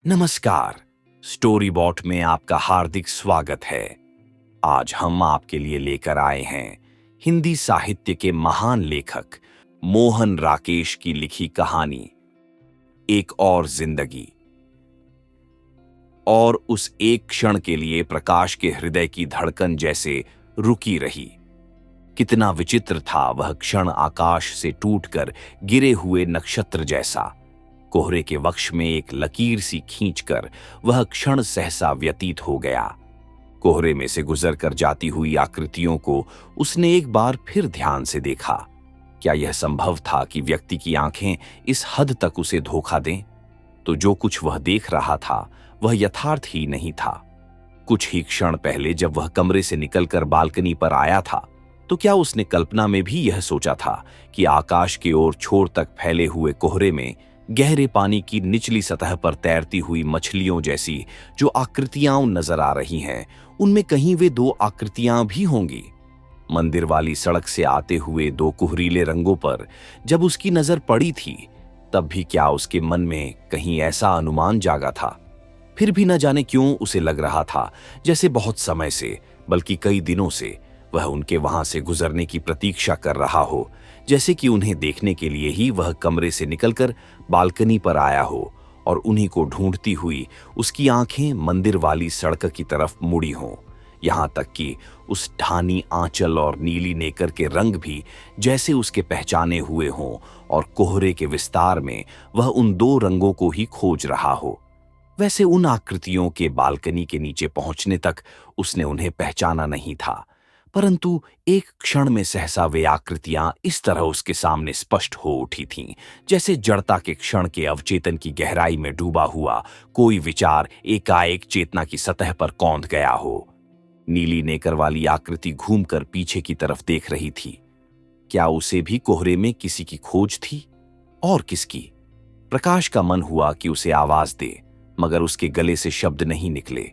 नमस्कार। Story bot में आपका हार्दिक स्वागत है। आज हम आपके लिए लेकर आए हैं हिंदी साहित्य के महान लेखक मोहन राकेश की लिखी कहानी एक और जिंदगी। और उस एक क्षण के लिए प्रकाश के हृदय की धड़कन जैसे रुकी रही। कितना विचित्र था वह क्षण, आकाश से टूटकर गिरे हुए नक्षत्र जैसा। कोहरे के वक्ष में एक लकीर सी खींचकर वह क्षण सहसा व्यतीत हो गया। कोहरे में से गुजर कर जाती हुई आकृतियों को उसने एक बार फिर ध्यान से देखा। क्या यह संभव था कि व्यक्ति की आंखें इस हद तक उसे धोखा दें? तो जो कुछ वह देख रहा था वह यथार्थ ही नहीं था। कुछ ही क्षण पहले जब वह कमरे से निकलकर बालकनी पर आया था, तो क्या उसने कल्पना में भी यह सोचा था कि आकाश की ओर छोर तक फैले हुए कोहरे में गहरे पानी की निचली सतह पर तैरती हुई मछलियों जैसी जो आकृतियां नजर आ रही हैं, उनमें कहीं वे दो आकृतियां भी होंगी? मंदिर वाली सड़क से आते हुए दो कुहरीले रंगों पर जब उसकी नजर पड़ी थी, तब भी क्या उसके मन में कहीं ऐसा अनुमान जागा था? फिर भी न जाने क्यों उसे लग रहा था जैसे बहुत समय से, बल्कि कई दिनों से वह उनके वहां से गुजरने की प्रतीक्षा कर रहा हो, जैसे कि उन्हें देखने के लिए ही वह कमरे से निकलकर बालकनी पर आया हो और उन्हीं को ढूंढती हुई उसकी आंखें मंदिर वाली सड़क की तरफ मुड़ी हों। यहां तक कि उस ढानी आंचल और नीली नेकर के रंग भी जैसे उसके पहचाने हुए हों और कोहरे के विस्तार में वह उन दो रंगों को ही खोज रहा हो। वैसे उन आकृतियों के बालकनी के नीचे पहुंचने तक उसने उन्हें पहचाना नहीं था, परंतु एक क्षण में सहसा वे आकृतियां इस तरह उसके सामने स्पष्ट हो उठी थीं, जैसे जड़ता के क्षण के अवचेतन की गहराई में डूबा हुआ कोई विचार एकाएक चेतना की सतह पर कौंध गया हो। नीली नेकर वाली आकृति घूमकर पीछे की तरफ देख रही थी। क्या उसे भी कोहरे में किसी की खोज थी? और किसकी? प्रकाश का मन हुआ कि उसे आवाज दे, मगर उसके गले से शब्द नहीं निकले।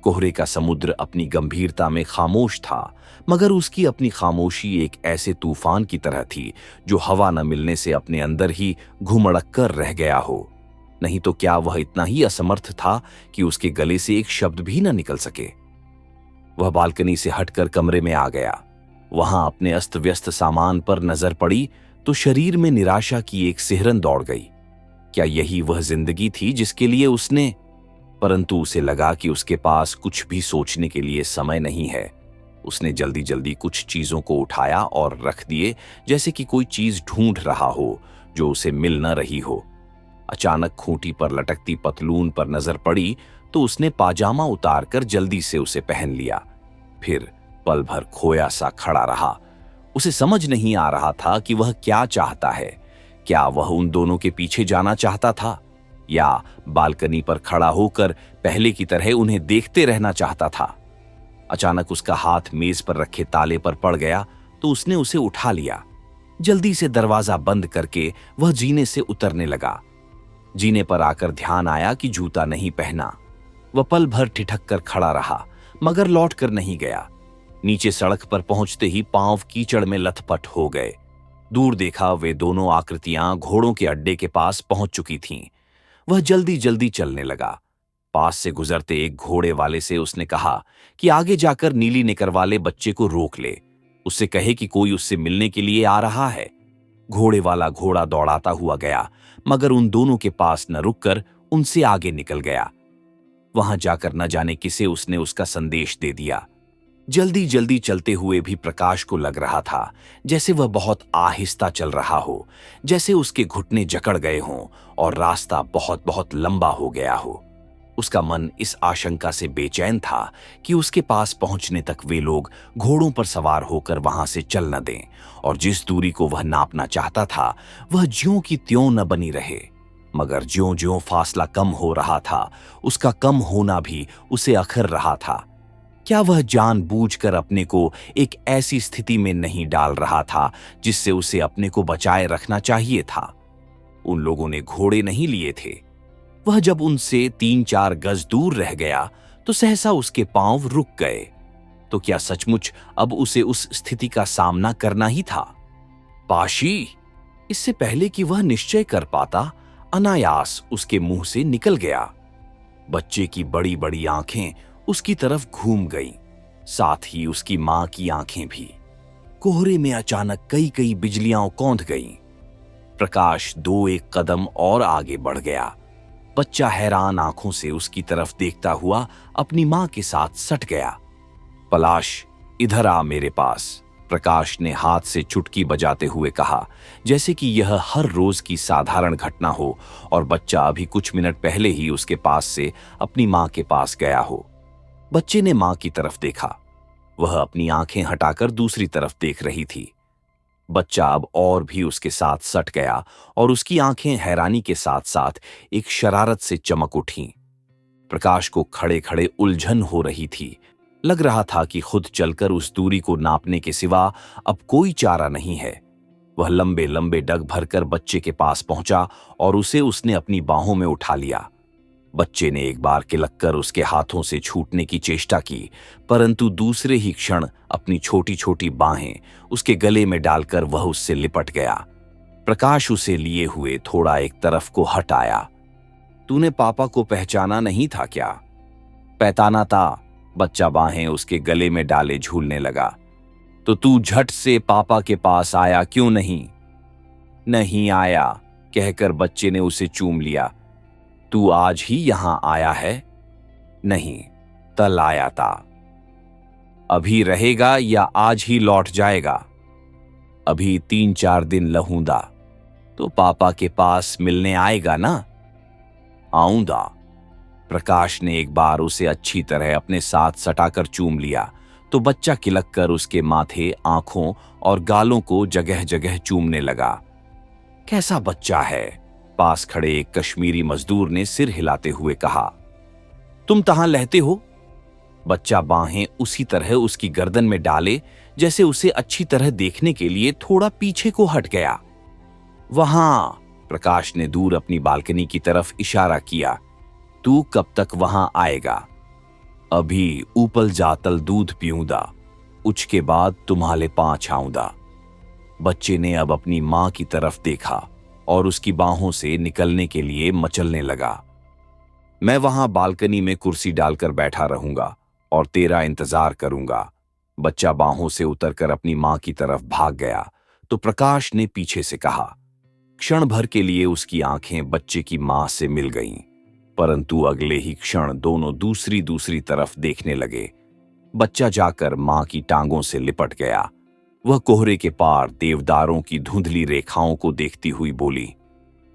कोहरे का समुद्र अपनी गंभीरता में खामोश था, मगर उसकी अपनी खामोशी एक ऐसे तूफान की तरह थी जो हवा न मिलने से अपने अंदर ही घुमड़क कर रह गया हो। नहीं तो क्या वह इतना ही असमर्थ था कि उसके गले से एक शब्द भी न निकल सके? वह बालकनी से हटकर कमरे में आ गया। वहां अपने अस्त व्यस्त सामान पर नजर पड़ी तो शरीर में निराशा की एक सिहरन दौड़ गई। क्या यही वह जिंदगी थी जिसके लिए उसने? परंतु उसे लगा कि उसके पास कुछ भी सोचने के लिए समय नहीं है। उसने जल्दी जल्दी कुछ चीजों को उठाया और रख दिए, जैसे कि कोई चीज ढूंढ रहा हो जो उसे मिल न रही हो। अचानक खूंटी पर लटकती पतलून पर नजर पड़ी तो उसने पाजामा उतारकर जल्दी से उसे पहन लिया। फिर पल भर खोया सा खड़ा रहा। उसे समझ नहीं आ रहा था कि वह क्या चाहता है। क्या वह उन दोनों के पीछे जाना चाहता था, या बालकनी पर खड़ा होकर पहले की तरह उन्हें देखते रहना चाहता था? अचानक उसका हाथ मेज पर रखे ताले पर पड़ गया तो उसने उसे उठा लिया। जल्दी से दरवाजा बंद करके वह जीने से उतरने लगा। जीने पर आकर ध्यान आया कि जूता नहीं पहना। वह पल भर ठिठक कर खड़ा रहा, मगर लौट कर नहीं गया। नीचे सड़क पर पहुंचते ही पांव कीचड़ में लथपथ हो गए। दूर देखा वे दोनों आकृतियां घोड़ों के अड्डे के पास पहुंच चुकी थीं। वह जल्दी जल्दी चलने लगा। पास से गुजरते एक घोड़े वाले से उसने कहा कि आगे जाकर नीली निकर वाले बच्चे को रोक ले, उससे कहे कि कोई उससे मिलने के लिए आ रहा है। घोड़े वाला घोड़ा दौड़ाता हुआ गया, मगर उन दोनों के पास न रुककर उनसे आगे निकल गया। वहां जाकर न जाने किसे उसने उसका संदेश दे दिया। जल्दी जल्दी चलते हुए भी प्रकाश को लग रहा था जैसे वह बहुत आहिस्ता चल रहा हो, जैसे उसके घुटने जकड़ गए हों और रास्ता बहुत बहुत लंबा हो गया हो। उसका मन इस आशंका से बेचैन था कि उसके पास पहुंचने तक वे लोग घोड़ों पर सवार होकर वहां से चल न दें, और जिस दूरी को वह नापना चाहता था वह ज्यों की त्यों न बनी रहे। मगर ज्यों ज्यों फासला कम हो रहा था, उसका कम होना भी उसे अखर रहा था। क्या वह जानबूझकर अपने को एक ऐसी स्थिति में नहीं डाल रहा था जिससे उसे अपने को बचाए रखना चाहिए था? उन लोगों ने घोड़े नहीं लिए थे। वह जब उनसे 3-4 गज दूर रह गया तो सहसा उसके पांव रुक गए। तो क्या सचमुच अब उसे उस स्थिति का सामना करना ही था? पाशी! इससे पहले कि वह निश्चय कर पाता, अनायास उसके मुंह से निकल गया। बच्चे की बड़ी बड़ी आंखें उसकी तरफ घूम गईं, साथ ही उसकी मां की आंखें भी। कोहरे में अचानक कई कई बिजलियां कौंध गईं। प्रकाश दो एक कदम और आगे बढ़ गया। बच्चा हैरान आंखों से उसकी तरफ देखता हुआ अपनी मां के साथ सट गया। पलाश, इधर आ मेरे पास, प्रकाश ने हाथ से चुटकी बजाते हुए कहा, जैसे कि यह हर रोज की साधारण घटना हो और बच्चा अभी कुछ मिनट पहले ही उसके पास से अपनी मां के पास गया हो। बच्चे ने मां की तरफ देखा। वह अपनी आंखें हटाकर दूसरी तरफ देख रही थी। बच्चा अब और भी उसके साथ सट गया और उसकी आंखें हैरानी के साथ साथ एक शरारत से चमक उठीं। प्रकाश को खड़े खड़े उलझन हो रही थी। लग रहा था कि खुद चलकर उस दूरी को नापने के सिवा अब कोई चारा नहीं है। वह लंबे लंबे डग भरकर बच्चे के पास पहुंचा और उसे उसने अपनी बाहों में उठा लिया। बच्चे ने एक बार किलककर उसके हाथों से छूटने की चेष्टा की, परंतु दूसरे ही क्षण अपनी छोटी छोटी बाहें उसके गले में डालकर वह उससे लिपट गया। प्रकाश उसे लिए हुए थोड़ा एक तरफ को हट आया। तूने पापा को पहचाना नहीं था क्या? पहचाना था। बच्चा बाहें उसके गले में डाले झूलने लगा। तो तू झट से पापा के पास आया क्यों नहीं? नहीं आया, कहकर बच्चे ने उसे चूम लिया। तू आज ही यहां आया है? नहीं, कल आया था। अभी रहेगा या आज ही लौट जाएगा? अभी 3-4 दिन रहूंगा। तो पापा के पास मिलने आएगा ना? आऊंगा। प्रकाश ने एक बार उसे अच्छी तरह अपने साथ सटाकर चूम लिया तो बच्चा किलक कर उसके माथे, आंखों और गालों को जगह जगह चूमने लगा। कैसा बच्चा है? पास खड़े एक कश्मीरी मजदूर ने सिर हिलाते हुए कहा। तुम तहां लहते हो? बच्चा बाहें उसी तरह उसकी गर्दन में डाले जैसे उसे अच्छी तरह देखने के लिए थोड़ा पीछे को हट गया। वहां, प्रकाश ने दूर अपनी बालकनी की तरफ इशारा किया। तू कब तक वहां आएगा? अभी ऊपर जातल दूध पीऊंगा, उसके बाद तुम्हारे पांच आऊंगा। बच्चे ने अब अपनी मां की तरफ देखा और उसकी बाहों से निकलने के लिए मचलने लगा। मैं वहां बालकनी में कुर्सी डालकर बैठा रहूंगा और तेरा इंतजार करूंगा। बच्चा बाहों से उतरकर अपनी मां की तरफ भाग गया तो प्रकाश ने पीछे से कहा। क्षण भर के लिए उसकी आंखें बच्चे की मां से मिल गईं, परंतु अगले ही क्षण दोनों दूसरी दूसरी तरफ देखने लगे। बच्चा जाकर मां की टांगों से लिपट गया। वह कोहरे के पार देवदारों की धुंधली रेखाओं को देखती हुई बोली,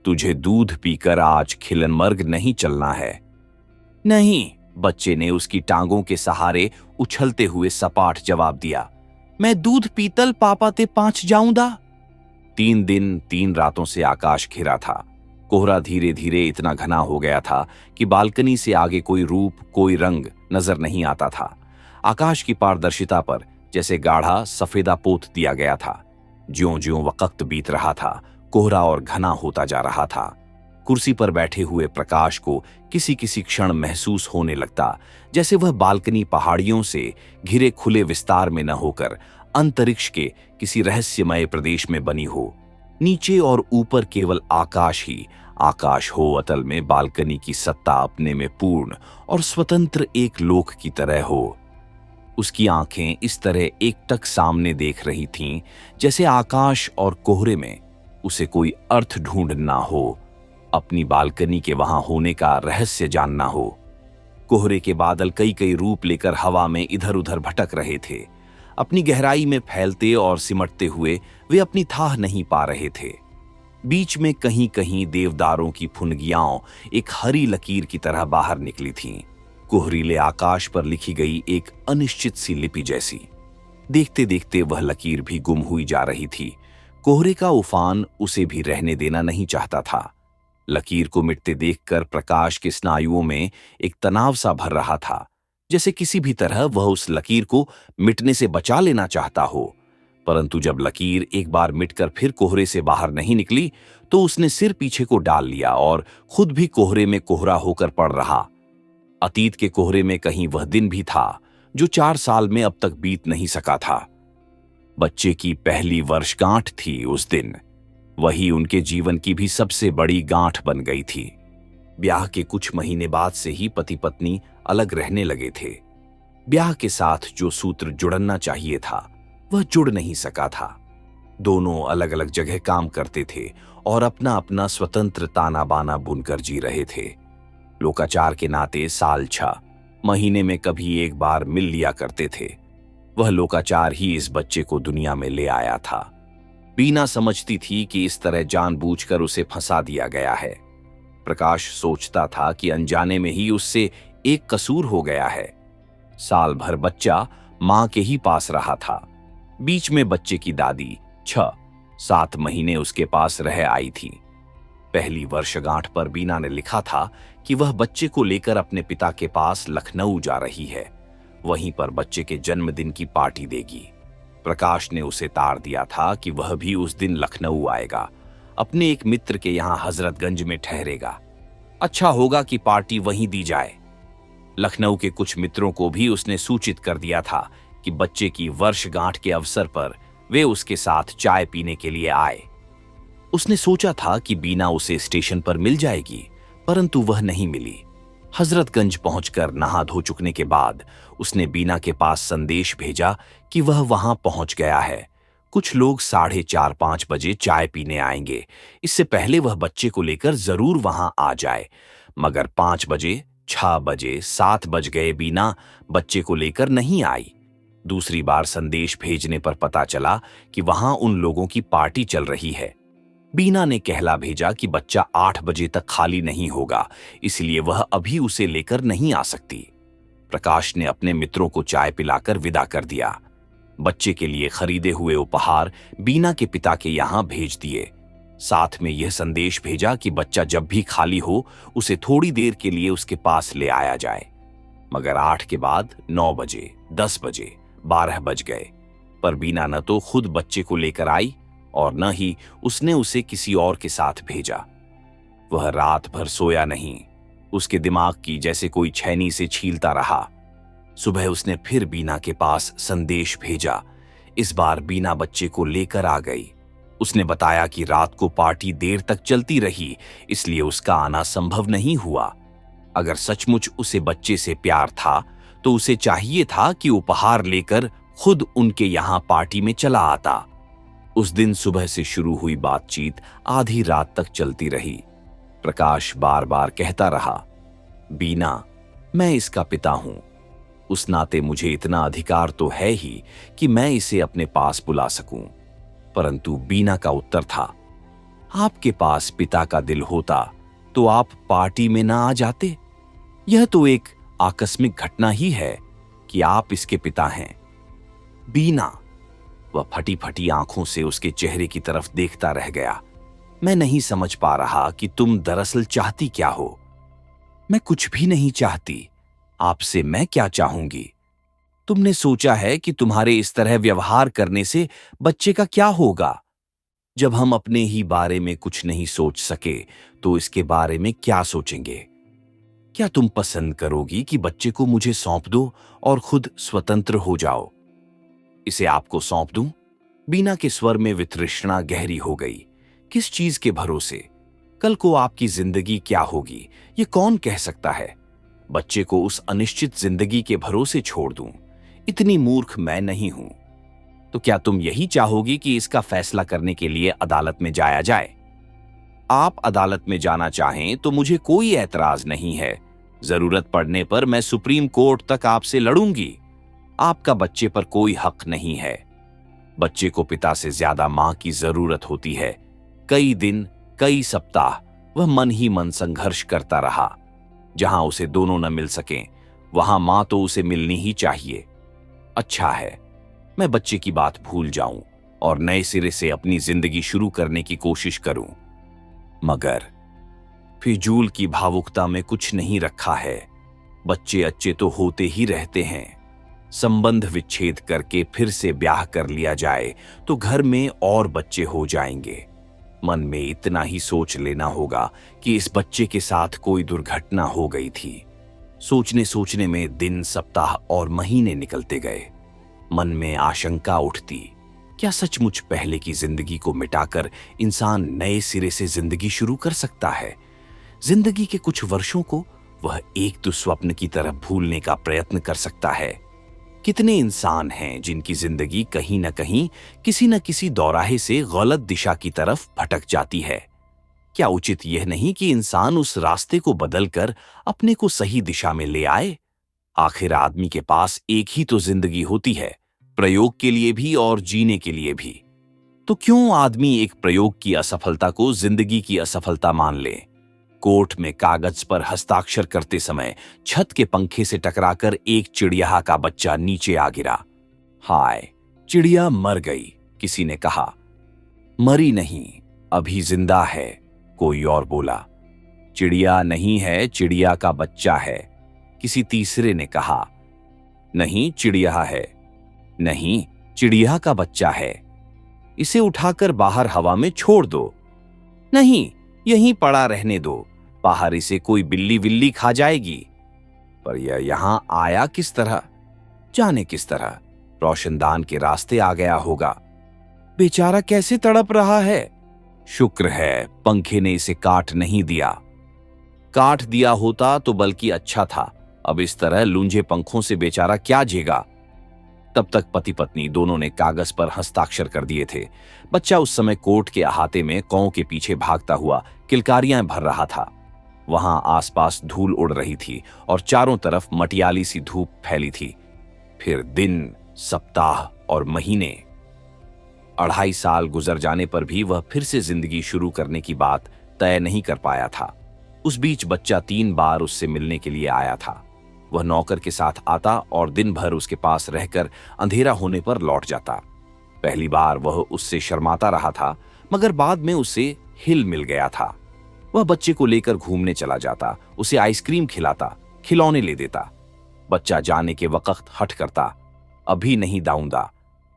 तुझे दूध पीकर आज खिलनमर्ग नहीं चलना है? नहीं, बच्चे ने उसकी टांगों के सहारे उछलते हुए सपाट जवाब दिया। मैं दूध पीतल पापा ते पांच जाऊंगा। 3 दिन 3 रातों से आकाश घिरा था। कोहरा धीरे धीरे इतना घना हो गया था कि बालकनी से आगे कोई रूप, कोई रंग नजर नहीं आता था। आकाश की पारदर्शिता पर जैसे गाढ़ा सफेदा पोत दिया गया था। ज्यों-ज्यों वक्त बीत रहा था, कोहरा और घना होता जा रहा था। कुर्सी पर बैठे हुए प्रकाश को किसी किसी क्षण महसूस होने लगता जैसे वह बालकनी पहाड़ियों से घिरे खुले विस्तार में न होकर अंतरिक्ष के किसी रहस्यमय प्रदेश में बनी हो। नीचे और ऊपर केवल आकाश ही आकाश हो। अतल में बालकनी की सत्ता अपने में पूर्ण और स्वतंत्र एक लोक की तरह हो। उसकी आंखें इस तरह एकटक सामने देख रही थीं जैसे आकाश और कोहरे में उसे कोई अर्थ ढूंढना हो, अपनी बालकनी के वहां होने का रहस्य जानना हो। कोहरे के बादल कई कई रूप लेकर हवा में इधर उधर भटक रहे थे। अपनी गहराई में फैलते और सिमटते हुए वे अपनी थाह नहीं पा रहे थे। बीच में कहीं कहीं देवदारों की फुनगियां एक हरी लकीर की तरह बाहर निकली थीं, कोहरीले आकाश पर लिखी गई एक अनिश्चित सी लिपि जैसी। देखते देखते वह लकीर भी गुम हुई जा रही थी। कोहरे का उफान उसे भी रहने देना नहीं चाहता था। लकीर को मिटते देखकर प्रकाश के स्नायुओं में एक तनाव सा भर रहा था, जैसे किसी भी तरह वह उस लकीर को मिटने से बचा लेना चाहता हो। परंतु जब लकीर एक बार मिटकर फिर कोहरे से बाहर नहीं निकली तो उसने सिर पीछे को डाल लिया और खुद भी कोहरे में कोहरा होकर पड़ रहा। अतीत के कोहरे में कहीं वह दिन भी था जो 4 साल में अब तक बीत नहीं सका था। बच्चे की पहली वर्षगांठ थी उस दिन। वही उनके जीवन की भी सबसे बड़ी गांठ बन गई थी। ब्याह के कुछ महीने बाद से ही पति पत्नी अलग रहने लगे थे। ब्याह के साथ जो सूत्र जुड़ना चाहिए था वह जुड़ नहीं सका था। दोनों अलग अलग जगह काम करते थे और अपना अपना स्वतंत्र ताना बाना बुनकर जी रहे थे। लोकाचार के नाते साल 6 महीने में कभी एक बार मिल लिया करते थे। वह लोकाचार ही इस बच्चे को दुनिया में ले आया था। बीना समझती थी कि इस तरह जानबूझकर उसे फंसा दिया गया है। प्रकाश सोचता था कि अनजाने में ही उससे एक कसूर हो गया है। साल भर बच्चा मां के ही पास रहा था। बीच में बच्चे की दादी 6-7 महीने उसके पास रह आई थी। पहली वर्षगांठ पर बीना ने लिखा था कि वह बच्चे को लेकर अपने पिता के पास लखनऊ जा रही है। वहीं पर बच्चे के जन्मदिन की पार्टी देगी। प्रकाश ने उसे तार दिया था कि वह भी उस दिन लखनऊ आएगा, अपने एक मित्र के यहां हजरतगंज में ठहरेगा। अच्छा होगा कि पार्टी वहीं दी जाए। लखनऊ के कुछ मित्रों को भी उसने सूचित कर दिया था कि बच्चे की वर्षगांठ के अवसर पर वे उसके साथ चाय पीने के लिए आए। उसने सोचा था कि बीना उसे स्टेशन पर मिल जाएगी, परंतु वह नहीं मिली। हजरतगंज पहुंचकर नहा धो चुकने के बाद उसने बीना के पास संदेश भेजा कि वह वहां पहुंच गया है। कुछ लोग 4:30-5 बजे चाय पीने आएंगे। इससे पहले वह बच्चे को लेकर जरूर वहां आ जाए। मगर 5 बजे, 6 बजे, 7 बज गए, बीना बच्चे को लेकर नहीं आई। दूसरी बार संदेश भेजने पर पता चला कि वहां उन लोगों की पार्टी चल रही है। बीना ने कहला भेजा कि बच्चा 8 बजे तक खाली नहीं होगा, इसलिए वह अभी उसे लेकर नहीं आ सकती। प्रकाश ने अपने मित्रों को चाय पिलाकर विदा कर दिया। बच्चे के लिए खरीदे हुए उपहार बीना के पिता के यहां भेज दिए। साथ में यह संदेश भेजा कि बच्चा जब भी खाली हो उसे थोड़ी देर के लिए उसके पास ले आया जाए। मगर 8 के बाद 9 बजे, 10 बजे, 12 बज गए, पर बीना न तो खुद बच्चे को लेकर आई और न ही उसने उसे किसी और के साथ भेजा। वह रात भर सोया नहीं। उसके दिमाग की जैसे कोई छैनी से छीलता रहा। सुबह उसने फिर बीना के पास संदेश भेजा। इस बार बीना बच्चे को लेकर आ गई। उसने बताया कि रात को पार्टी देर तक चलती रही, इसलिए उसका आना संभव नहीं हुआ। अगर सचमुच उसे बच्चे से प्यार था तो उसे चाहिए था कि उपहार लेकर खुद उनके यहां पार्टी में चला आता। उस दिन सुबह से शुरू हुई बातचीत आधी रात तक चलती रही। प्रकाश बार बार कहता रहा, बीना, मैं इसका पिता हूं। उस नाते मुझे इतना अधिकार तो है ही कि मैं इसे अपने पास बुला सकूं। परंतु बीना का उत्तर था, आपके पास पिता का दिल होता तो आप पार्टी में ना आ जाते। यह तो एक आकस्मिक घटना ही है कि आप इसके पिता हैं। बीना, वह फटी फटी आंखों से उसके चेहरे की तरफ देखता रह गया। मैं नहीं समझ पा रहा कि तुम दरअसल चाहती क्या हो। मैं कुछ भी नहीं चाहती। आपसे मैं क्या चाहूंगी? तुमने सोचा है कि तुम्हारे इस तरह व्यवहार करने से बच्चे का क्या होगा? जब हम अपने ही बारे में कुछ नहीं सोच सके तो इसके बारे में क्या सोचेंगे? क्या तुम पसंद करोगी कि बच्चे को मुझे सौंप दो और खुद स्वतंत्र हो जाओ? इसे आपको सौंप दूं? बीना के स्वर में वितृष्णा गहरी हो गई। किस चीज के भरोसे? कल को आपकी जिंदगी क्या होगी ये कौन कह सकता है? बच्चे को उस अनिश्चित जिंदगी के भरोसे छोड़ दूं? इतनी मूर्ख मैं नहीं हूं। तो क्या तुम यही चाहोगी कि इसका फैसला करने के लिए अदालत में जाया जाए? आप अदालत में जाना चाहें तो मुझे कोई ऐतराज नहीं है। जरूरत पड़ने पर मैं सुप्रीम कोर्ट तक आपसे लड़ूंगी। आपका बच्चे पर कोई हक नहीं है। बच्चे को पिता से ज्यादा मां की जरूरत होती है। कई दिन, कई सप्ताह वह मन ही मन संघर्ष करता रहा। जहां उसे दोनों न मिल सकें, वहां मां तो उसे मिलनी ही चाहिए। अच्छा है, मैं बच्चे की बात भूल जाऊं और नए सिरे से अपनी जिंदगी शुरू करने की कोशिश करूं। मगर फिजूल की भावुकता में कुछ नहीं रखा है। बच्चे अच्छे तो होते ही रहते हैं। संबंध विच्छेद करके फिर से ब्याह कर लिया जाए तो घर में और बच्चे हो जाएंगे। मन में इतना ही सोच लेना होगा कि इस बच्चे के साथ कोई दुर्घटना हो गई थी। सोचने सोचने में दिन, सप्ताह और महीने निकलते गए। मन में आशंका उठती, क्या सचमुच पहले की जिंदगी को मिटाकर इंसान नए सिरे से जिंदगी शुरू कर सकता है? जिंदगी के कुछ वर्षों को वह एक दुस्वप्न की तरह भूलने का प्रयत्न कर सकता है। कितने इंसान हैं जिनकी जिंदगी कहीं न कहीं किसी न किसी दौराहे से गलत दिशा की तरफ भटक जाती है। क्या उचित यह नहीं कि इंसान उस रास्ते को बदलकर अपने को सही दिशा में ले आए? आखिर आदमी के पास एक ही तो जिंदगी होती है, प्रयोग के लिए भी और जीने के लिए भी। तो क्यों आदमी एक प्रयोग की असफलता को जिंदगी की असफलता मान ले? कोर्ट में कागज पर हस्ताक्षर करते समय छत के पंखे से टकराकर एक चिड़िया का बच्चा नीचे आ गिरा। हाय, चिड़िया मर गई, किसी ने कहा। मरी नहीं, अभी जिंदा है, कोई और बोला। चिड़िया नहीं है, चिड़िया का बच्चा है, किसी तीसरे ने कहा। नहीं, चिड़िया है। नहीं, चिड़िया का बच्चा है, इसे उठाकर बाहर हवा में छोड़ दो। नहीं, यहीं पड़ा रहने दो, बाहर इसे कोई बिल्ली विल्ली खा जाएगी। पर यह यहां आया किस तरह? जाने किस तरह रोशनदान के रास्ते आ गया होगा। बेचारा कैसे तड़प रहा है। शुक्र है पंखे ने इसे काट नहीं दिया। काट दिया होता तो बल्कि अच्छा था, अब इस तरह लूंजे पंखों से बेचारा क्या झेगा। तब तक पति पत्नी दोनों ने कागज पर हस्ताक्षर कर दिए थे। बच्चा उस समय कोर्ट के अहाते में कौ के पीछे भागता हुआ किलकारियां भर रहा था। वहां आसपास धूल उड़ रही थी और चारों तरफ मटियाली सी धूप फैली थी। फिर दिन, सप्ताह और महीने, 2.5 साल गुजर जाने पर भी वह फिर से जिंदगी शुरू करने की बात तय नहीं कर पाया था। उस बीच बच्चा 3 बार उससे मिलने के लिए आया था। वह नौकर के साथ आता और दिन भर उसके पास रहकर अंधेरा होने पर लौट जाता। पहली बार वह उससे शर्माता रहा था, मगर बाद में उसे हिल मिल गया था। वह बच्चे को लेकर घूमने चला जाता, उसे आइसक्रीम खिलाता, खिलौने ले देता। बच्चा जाने के वक्त हट करता, अभी नहीं दाऊंगा,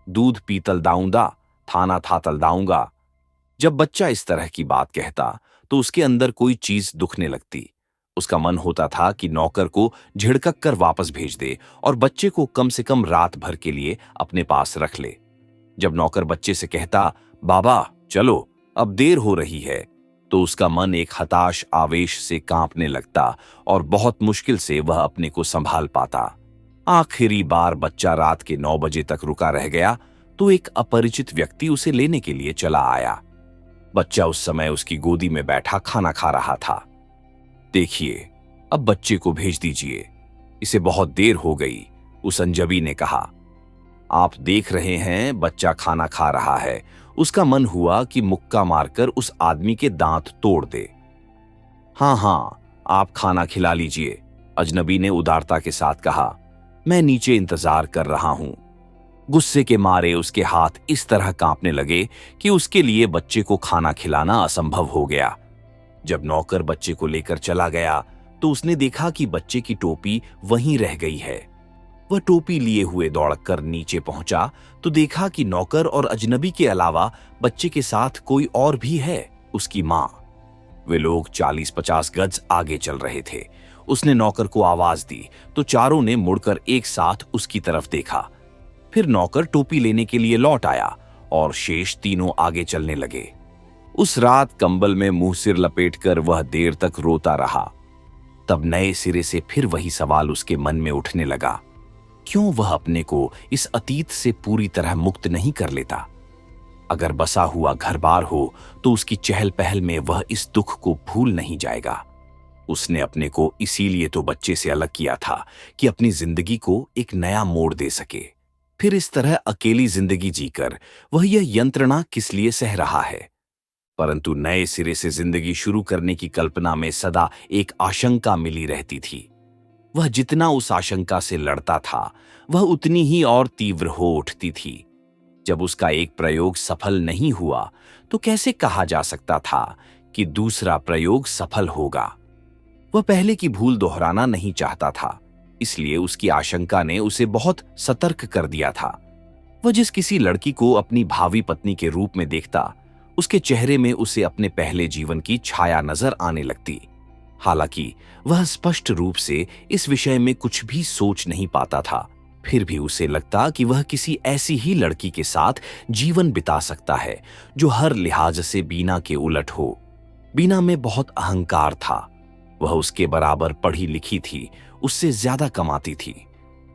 दूध पीतल दाऊंगा, थाना थातल दाऊंगा। जब बच्चा इस तरह की बात कहता तो उसके अंदर कोई चीज दुखने लगती। उसका मन होता था कि नौकर को झिड़कक कर वापस भेज दे और बच्चे को कम से कम रात भर के लिए अपने पास रख ले। जब नौकर बच्चे से कहता, बाबा चलो अब देर हो रही है, तो उसका मन एक हताश आवेश से कांपने लगता और बहुत मुश्किल से वह अपने को संभाल पाता। आखिरी बार बच्चा रात के 9 बजे तक रुका रह गया तो एक अपरिचित व्यक्ति उसे लेने के लिए चला आया। बच्चा उस समय उसकी गोदी में बैठा खाना खा रहा था। देखिए, अब बच्चे को भेज दीजिए, इसे बहुत देर हो गई, उस अंजबी ने कहा। आप देख रहे हैं बच्चा खाना खा रहा है। उसका मन हुआ कि मुक्का मारकर उस आदमी के दांत तोड़ दे। हाँ, आप खाना खिला लीजिए, अजनबी ने उदारता के साथ कहा। मैं नीचे इंतजार कर रहा हूं। गुस्से के मारे उसके हाथ इस तरह कांपने लगे कि उसके लिए बच्चे को खाना खिलाना असंभव हो गया। जब नौकर बच्चे को लेकर चला गया तो उसने देखा कि बच्चे की टोपी वहीं रह गई है। वह टोपी लिए हुए दौड़कर नीचे पहुंचा तो देखा कि नौकर और अजनबी के अलावा बच्चे के साथ कोई और भी है, उसकी मां। वे लोग 40-50 गज आगे चल रहे थे। उसने नौकर को आवाज दी तो चारों ने मुड़कर एक साथ उसकी तरफ देखा। फिर नौकर टोपी लेने के लिए लौट आया और शेष तीनों आगे चलने लगे। उस रात कंबल में मुंह सिर लपेटकर वह देर तक रोता रहा। तब नए सिरे से फिर वही सवाल उसके मन में उठने लगा, क्यों वह अपने को इस अतीत से पूरी तरह मुक्त नहीं कर लेता? अगर बसा हुआ घर बार हो तो उसकी चहल पहल में वह इस दुख को भूल नहीं जाएगा। उसने अपने को इसीलिए तो बच्चे से अलग किया था कि अपनी जिंदगी को एक नया मोड़ दे सके। फिर इस तरह अकेली जिंदगी जीकर वह यह यंत्रणा किस लिए सह रहा है? परंतु नए सिरे से जिंदगी शुरू करने की कल्पना में सदा एक आशंका मिली रहती थी। वह जितना उस आशंका से लड़ता था, वह उतनी ही और तीव्र हो उठती थी। जब उसका एक प्रयोग सफल नहीं हुआ, तो कैसे कहा जा सकता था कि दूसरा प्रयोग सफल होगा? वह पहले की भूल दोहराना नहीं चाहता था, इसलिए उसकी आशंका ने उसे बहुत सतर्क कर दिया था। वह जिस किसी लड़की को अपनी भावी पत्नी के रूप में देखता, उसके चेहरे में उसे अपने पहले जीवन की छाया नजर आने लगती। हालांकि वह स्पष्ट रूप से इस विषय में कुछ भी सोच नहीं पाता था, फिर भी उसे लगता कि वह किसी ऐसी ही लड़की के साथ जीवन बिता सकता है जो हर लिहाज से बीना के उलट हो। बीना में बहुत अहंकार था, वह उसके बराबर पढ़ी लिखी थी, उससे ज्यादा कमाती थी।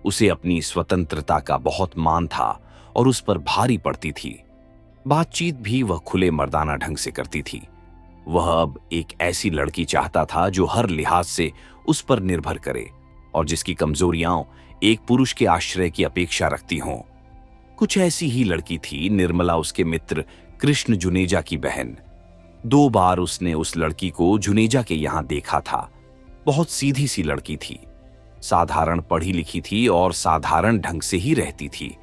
उसे अपनी स्वतंत्रता का बहुत मान था और उस पर भारी पड़ती थी। बातचीत भी वह खुले मर्दाना ढंग से करती थी। वह अब एक ऐसी लड़की चाहता था जो हर लिहाज से उस पर निर्भर करे और जिसकी कमजोरियां एक पुरुष के आश्रय की अपेक्षा रखती हों। कुछ ऐसी ही लड़की थी निर्मला, उसके मित्र कृष्ण जुनेजा की बहन। 2 बार उसने उस लड़की को जुनेजा के यहां देखा था। बहुत सीधी सी लड़की थी, साधारण पढ़ी लिखी थी और साधारण ढंग से ही रहती थी।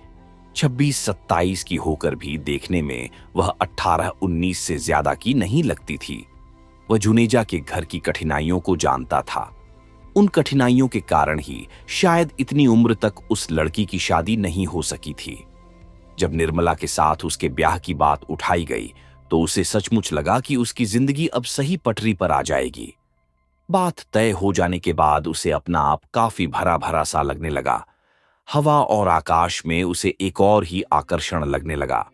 26-27 की होकर भी देखने में वह 18-19 से ज्यादा की नहीं लगती थी। वह जुनेजा के घर की कठिनाइयों को जानता था। उन कठिनाइयों के कारण ही शायद इतनी उम्र तक उस लड़की की शादी नहीं हो सकी थी। जब निर्मला के साथ उसके ब्याह की बात उठाई गई तो उसे सचमुच लगा कि उसकी जिंदगी अब सही पटरी पर आ जाएगी। बात तय हो जाने के बाद उसे अपना आप काफी भरा भरा सा लगने लगा। हवा और आकाश में उसे एक और ही आकर्षण लगने लगा।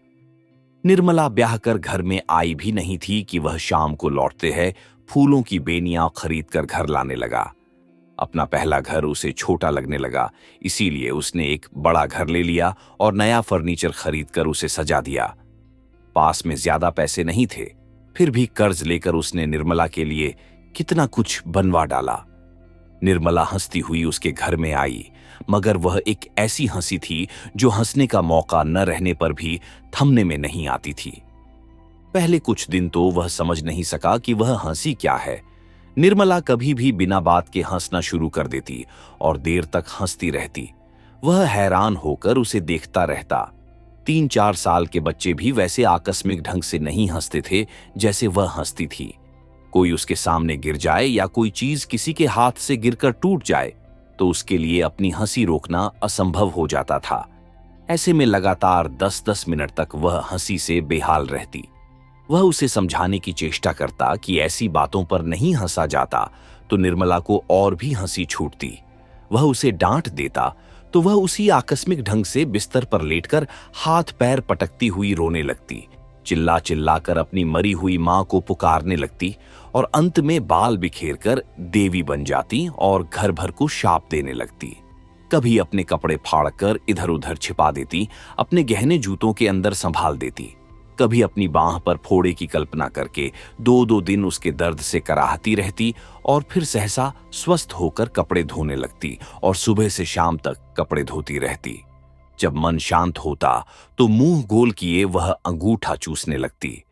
निर्मला ब्याह कर घर में आई भी नहीं थी कि वह शाम को लौटते हैं फूलों की बेनियां खरीद कर घर लाने लगा। अपना पहला घर उसे छोटा लगने लगा, इसीलिए उसने एक बड़ा घर ले लिया और नया फर्नीचर खरीद कर उसे सजा दिया। पास में ज्यादा पैसे नहीं थे, फिर भी कर्ज लेकर उसने निर्मला के लिए कितना कुछ बनवा डाला। निर्मला हंसती हुई उसके घर में आई, मगर वह एक ऐसी हंसी थी जो हंसने का मौका न रहने पर भी थमने में नहीं आती थी। पहले कुछ दिन तो वह समझ नहीं सका कि वह हंसी क्या है। निर्मला कभी भी बिना बात के हंसना शुरू कर देती और देर तक हंसती रहती। वह हैरान होकर उसे देखता रहता। 3-4 साल के बच्चे भी वैसे आकस्मिक ढंग से नहीं हंसते थे जैसे वह हंसती थी। कोई उसके सामने गिर जाए या कोई चीज किसी के हाथ से गिरकर टूट जाए तो उसके लिए अपनी हंसी रोकना असंभव हो जाता था। ऐसे में लगातार 10-10 मिनट तक वह हंसी से बेहाल रहती। वह उसे समझाने की चेष्टा करता कि ऐसी बातों पर नहीं हंसा जाता तो निर्मला को और भी हंसी छूटती। वह उसे डांट देता तो वह उसी आकस्मिक ढंग से बिस्तर पर लेटकर हाथ पैर पटकती हुई रोने लगती, चिल्ला चिल्ला कर अपनी मरी हुई मां को पुकारने लगती और अंत में बाल बिखेर कर देवी बन जाती और घर भर को शाप देने लगती। कभी अपने कपड़े फाड़कर इधर उधर छिपा देती, अपने गहने जूतों के अंदर संभाल देती। कभी अपनी बांह पर फोड़े की कल्पना करके 2-2 दिन उसके दर्द से कराहती रहती और फिर सहसा स्वस्थ होकर कपड़े धोने लगती और सुबह से शाम तक कपड़े धोती रहती। जब मन शांत होता तो मुंह गोल किए वह अंगूठा चूसने लगती।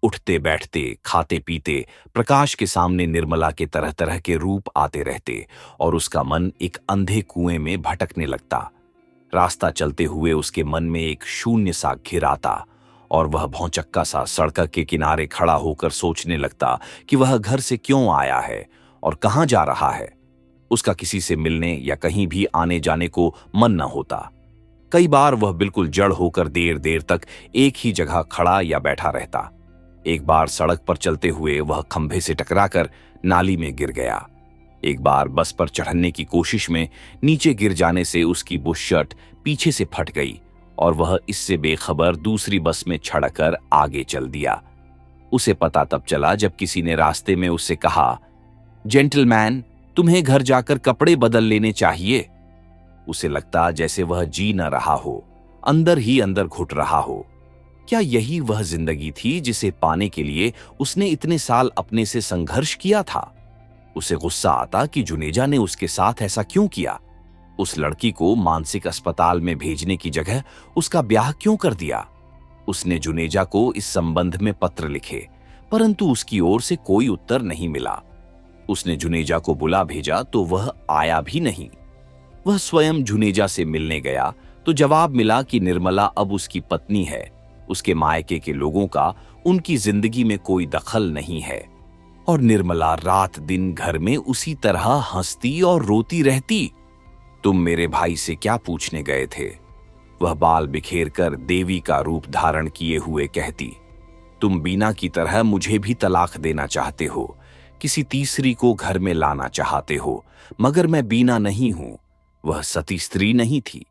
उठते बैठते खाते पीते प्रकाश के सामने निर्मला के तरह तरह के रूप आते रहते और उसका मन एक अंधे कुएं में भटकने लगता। रास्ता चलते हुए उसके मन में एक शून्य सा घिर आता और वह भौंचक्का सा सड़क के किनारे खड़ा होकर सोचने लगता कि वह घर से क्यों आया है और कहां जा रहा है। उसका किसी से मिलने या कहीं भी आने जाने को मन न होता। कई बार वह बिल्कुल जड़ होकर देर देर तक एक ही जगह खड़ा या बैठा रहता। एक बार सड़क पर चलते हुए वह खंभे से टकराकर नाली में गिर गया। एक बार बस पर चढ़ने की कोशिश में नीचे गिर जाने से उसकी बुशर्ट पीछे से फट गई और वह इससे बेखबर दूसरी बस में चढ़कर आगे चल दिया। उसे पता तब चला जब किसी ने रास्ते में उससे कहा, जेंटलमैन, तुम्हें घर जाकर कपड़े बदल लेने चाहिए। उसे लगता जैसे वह जी न रहा हो, अंदर ही अंदर घुट रहा हो। क्या यही वह जिंदगी थी जिसे पाने के लिए उसने इतने साल अपने से संघर्ष किया था? उसे गुस्सा आता कि जुनेजा ने उसके साथ ऐसा क्यों किया। उस लड़की को मानसिक अस्पताल में भेजने की जगह उसका ब्याह क्यों कर दिया। उसने जुनेजा को इस संबंध में पत्र लिखे, परंतु उसकी ओर से कोई उत्तर नहीं मिला। उसने जुनेजा को बुला भेजा तो वह आया भी नहीं। वह स्वयं जुनेजा से मिलने गया तो जवाब मिला कि निर्मला अब उसकी पत्नी है, उसके मायके के लोगों का उनकी जिंदगी में कोई दखल नहीं है और निर्मला रात दिन घर में उसी तरह हंसती और रोती रहती। तुम मेरे भाई से क्या पूछने गए थे? वह बाल बिखेर कर देवी का रूप धारण किए हुए कहती। तुम बीना की तरह मुझे भी तलाक देना चाहते हो, किसी तीसरी को घर में लाना चाहते हो, मगर मैं बीना नहीं हूं। वह सती स्त्री नहीं थी,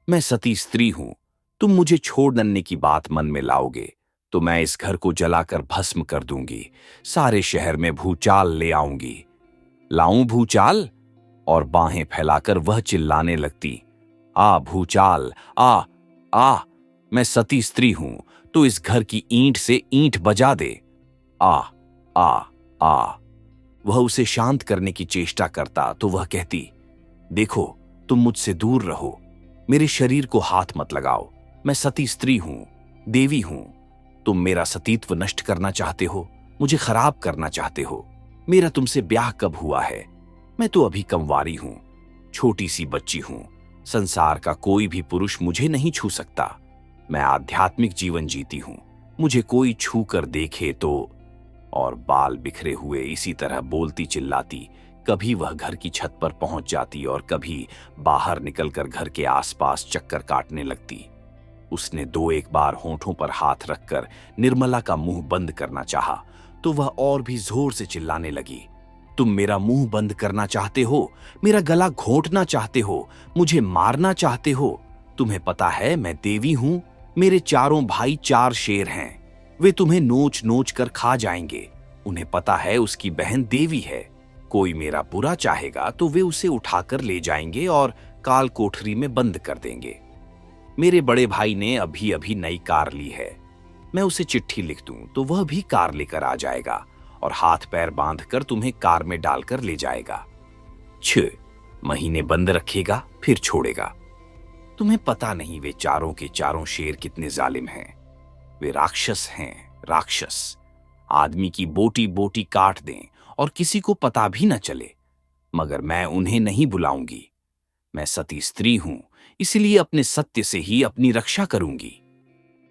मैं सती स्त्री हूं। तुम मुझे छोड़ने की बात मन में लाओगे तो मैं इस घर को जलाकर भस्म कर दूंगी, सारे शहर में भूचाल ले आऊंगी। लाऊं भूचाल? और बाहें फैलाकर वह चिल्लाने लगती, आ भूचाल, आ आ, मैं सती स्त्री हूं, तो इस घर की ईंट से ईंट बजा दे। आ आ आ। वह उसे शांत करने की चेष्टा करता तो वह कहती, देखो, तुम मुझसे दूर रहो, मेरे शरीर को हाथ मत लगाओ, मैं सती स्त्री हूं, देवी हूं। तुम मेरा सतीत्व नष्ट करना चाहते हो, मुझे खराब करना चाहते हो। मेरा तुमसे ब्याह कब हुआ है? मैं तो अभी कंवारी हूं, छोटी सी बच्ची हूं। संसार का कोई भी पुरुष मुझे नहीं छू सकता। मैं आध्यात्मिक जीवन जीती हूं, मुझे कोई छू कर देखे तो। और बाल बिखरे हुए इसी तरह बोलती चिल्लाती कभी वह घर की छत पर पहुंच जाती और कभी बाहर निकलकर घर के आसपास चक्कर काटने लगती। उसने दो एक बार होठों पर हाथ रखकर निर्मला का मुंह बंद करना चाहा तो वह और भी जोर से चिल्लाने लगी, तुम मेरा मुंह बंद करना चाहते हो, मेरा गला घोंटना चाहते हो, मुझे मारना चाहते हो। तुम्हें पता है मैं देवी हूं, मेरे चारों भाई 4 शेर हैं, वे तुम्हें नोच नोच कर खा जाएंगे। उन्हें पता है उसकी बहन देवी है, कोई मेरा बुरा चाहेगा तो वे उसे उठाकर ले जाएंगे और काल कोठरी में बंद कर देंगे। मेरे बड़े भाई ने अभी अभी नई कार ली है, मैं उसे चिट्ठी लिख दूं तो वह भी कार लेकर आ जाएगा और हाथ पैर बांधकर तुम्हें कार में डालकर ले जाएगा। 6 महीने बंद रखेगा, फिर छोड़ेगा। तुम्हें पता नहीं वे चारों के चारों शेर कितने जालिम हैं। वे राक्षस हैं, राक्षस। आदमी की बोटी बोटी काट दें और किसी को पता भी न चले, मगर मैं उन्हें नहीं बुलाऊंगी। मैं सती स्त्री हूं, इसलिए अपने सत्य से ही अपनी रक्षा करूंगी।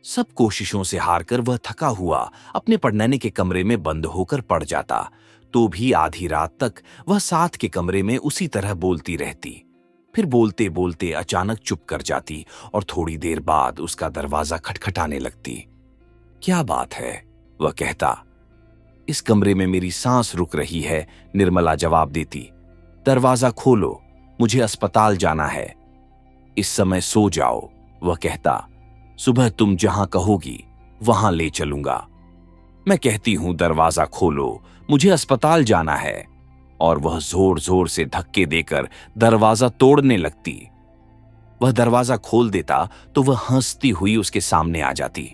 सब कोशिशों से हारकर वह थका हुआ अपने पड़नाने के कमरे में बंद होकर पड़ जाता, तो भी आधी रात तक वह साथ के कमरे में उसी तरह बोलती रहती। फिर बोलते बोलते अचानक चुप कर जाती और थोड़ी देर बाद उसका दरवाजा खटखटाने लगती। क्या बात है? वह कहता। इस कमरे में मेरी सांस रुक रही है, निर्मला जवाब देती। दरवाजा खोलो, मुझे अस्पताल जाना है। इस समय सो जाओ, वह कहता। सुबह तुम जहां कहोगी वहां ले चलूंगा। मैं कहती हूं दरवाजा खोलो, मुझे अस्पताल जाना है, और वह जोर जोर से धक्के देकर दरवाजा तोड़ने लगती। वह दरवाजा खोल देता तो वह हंसती हुई उसके सामने आ जाती।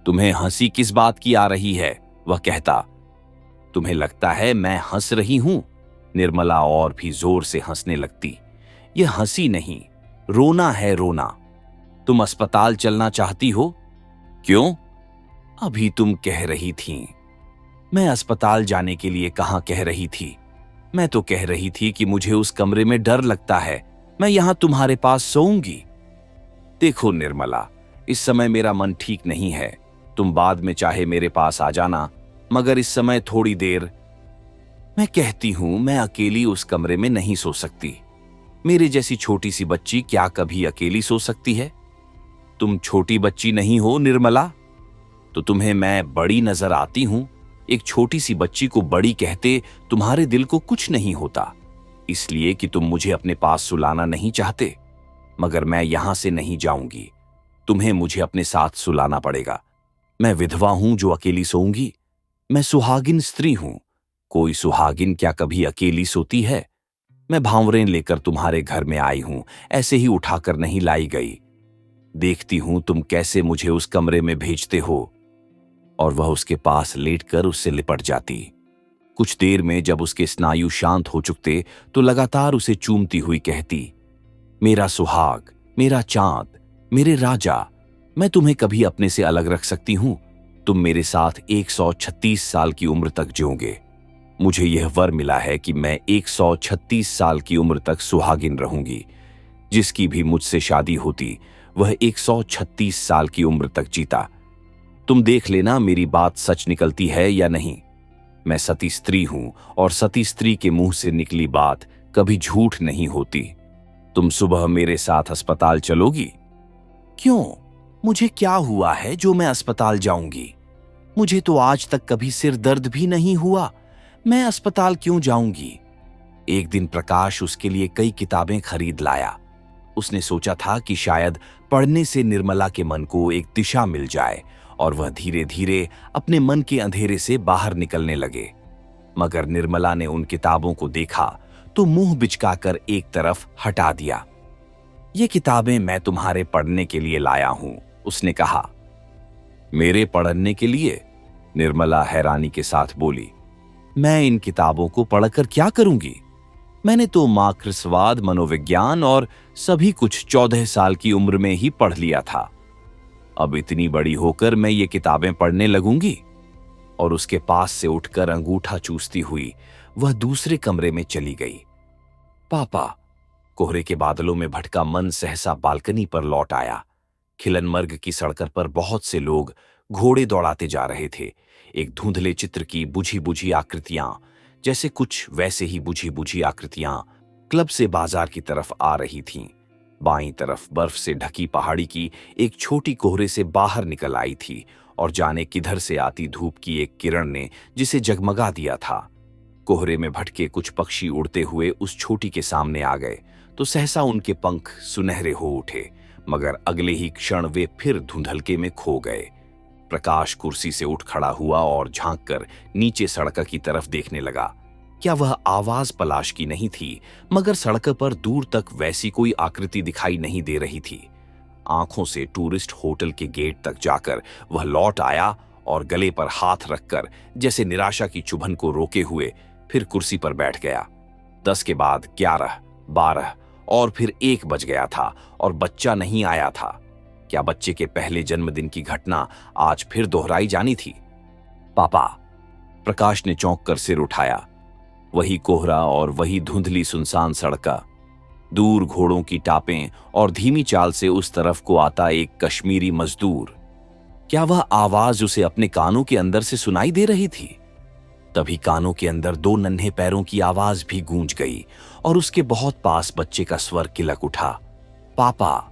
तुम्हें हंसी किस बात की आ रही है? वह कहता। तुम्हें लगता है मैं हंस रही हूं? निर्मला और भी जोर से हंसने लगती। यह हंसी नहीं, रोना है, रोना। तुम अस्पताल चलना चाहती हो? क्यों? अभी तुम कह रही थी। मैं अस्पताल जाने के लिए कहां कह रही थी? मैं तो कह रही थी कि मुझे उस कमरे में डर लगता है, मैं यहां तुम्हारे पास सोऊंगी। देखो निर्मला, इस समय मेरा मन ठीक नहीं है, तुम बाद में चाहे मेरे पास आ जाना, मगर इस समय थोड़ी देर। मैं कहती हूं मैं अकेली उस कमरे में नहीं सो सकती। मेरे जैसी छोटी सी बच्ची क्या कभी अकेली सो सकती है? तुम छोटी बच्ची नहीं हो निर्मला, तो तुम्हें मैं बड़ी नजर आती हूं। एक छोटी सी बच्ची को बड़ी कहते तुम्हारे दिल को कुछ नहीं होता, इसलिए कि तुम मुझे अपने पास सुलाना नहीं चाहते। मगर मैं यहां से नहीं जाऊंगी, तुम्हें मुझे अपने साथ सुलाना पड़ेगा। मैं विधवा हूं जो अकेली सोऊंगी? मैं सुहागिन स्त्री हूं, कोई सुहागिन क्या कभी अकेली सोती है? मैं भांवरें लेकर तुम्हारे घर में आई हूं, ऐसे ही उठाकर नहीं लाई गई। देखती हूं तुम कैसे मुझे उस कमरे में भेजते हो। और वह उसके पास लेटकर उससे लिपट जाती। कुछ देर में जब उसके स्नायु शांत हो चुकते तो लगातार उसे चूमती हुई कहती, मेरा सुहाग, मेरा चांद, मेरे राजा, मैं तुम्हें कभी अपने से अलग रख सकती हूं? तुम मेरे साथ 136 साल की उम्र तक जियोगे। मुझे यह वर मिला है कि मैं 136 साल की उम्र तक सुहागिन रहूंगी। जिसकी भी मुझसे शादी होती वह 136 साल की उम्र तक जीता। तुम देख लेना मेरी बात सच निकलती है या नहीं। मैं सती स्त्री हूं और सती स्त्री के मुंह से निकली बात कभी झूठ नहीं होती। तुम सुबह मेरे साथ अस्पताल चलोगी? क्यों? मुझे क्या हुआ है जो मैं अस्पताल जाऊंगी? मुझे तो आज तक कभी सिर दर्द भी नहीं हुआ, मैं अस्पताल क्यों जाऊंगी? एक दिन प्रकाश उसके लिए कई किताबें खरीद लाया। उसने सोचा था कि शायद पढ़ने से निर्मला के मन को एक दिशा मिल जाए और वह धीरे धीरे अपने मन के अंधेरे से बाहर निकलने लगे। मगर निर्मला ने उन किताबों को देखा तो मुंह बिचकाकर एक तरफ हटा दिया। ये किताबें मैं तुम्हारे पढ़ने के लिए लाया हूं, उसने कहा। मेरे पढ़ने के लिए? निर्मला हैरानी के साथ बोली। मैं इन किताबों को पढ़कर क्या करूंगी? मैंने तो मार्क्सवाद, मनोविज्ञान और सभी कुछ 14 साल की उम्र में ही पढ़ लिया था। अब इतनी बड़ी होकर मैं ये किताबें पढ़ने लगूंगी? और उसके पास से उठकर अंगूठा चूसती हुई वह दूसरे कमरे में चली गई। पापा, कोहरे के बादलों में भटका मन सहसा बालकनी पर लौट आया। खिलनमर्ग की सड़क पर बहुत से लोग घोड़े दौड़ाते जा रहे थे। एक धुंधले चित्र की बुझी बुझी आकृतियां, जैसे कुछ वैसे ही बुझी बुझी आकृतियां क्लब से बाजार की तरफ आ रही थीं। बाईं तरफ बर्फ से ढकी पहाड़ी की एक छोटी कोहरे से बाहर निकल आई थी और जाने किधर से आती धूप की एक किरण ने जिसे जगमगा दिया था। कोहरे में भटके कुछ पक्षी उड़ते हुए उस छोटी के सामने आ गए तो सहसा उनके पंख सुनहरे हो उठे, मगर अगले ही क्षण वे फिर धुंधलके में खो गए। प्रकाश कुर्सी से उठ खड़ा हुआ और झांककर नीचे सड़क की तरफ देखने लगा। क्या वह आवाज पलाश की नहीं थी, मगर सड़क पर दूर तक वैसी कोई आकृति दिखाई नहीं दे रही थी। आंखों से टूरिस्ट होटल के गेट तक जाकर वह लौट आया और गले पर हाथ रखकर जैसे निराशा की चुभन को रोके हुए फिर कुर्सी पर बैठ गया। 10 के बाद 11, 12 और फिर 1 बज गया था और बच्चा नहीं आया था। क्या बच्चे के पहले जन्मदिन की घटना आज फिर दोहराई जानी थी? पापा, प्रकाश ने चौंक कर सिर उठाया। वही कोहरा और वही धुंधली सुनसान सड़का, दूर घोड़ों की टापें और धीमी चाल से उस तरफ को आता एक कश्मीरी मजदूर। क्या वह आवाज उसे अपने कानों के अंदर से सुनाई दे रही थी? तभी कानों के अंदर 2 नन्हे पैरों की आवाज भी गूंज गई और उसके बहुत पास बच्चे का स्वर किलक उठा, पापा।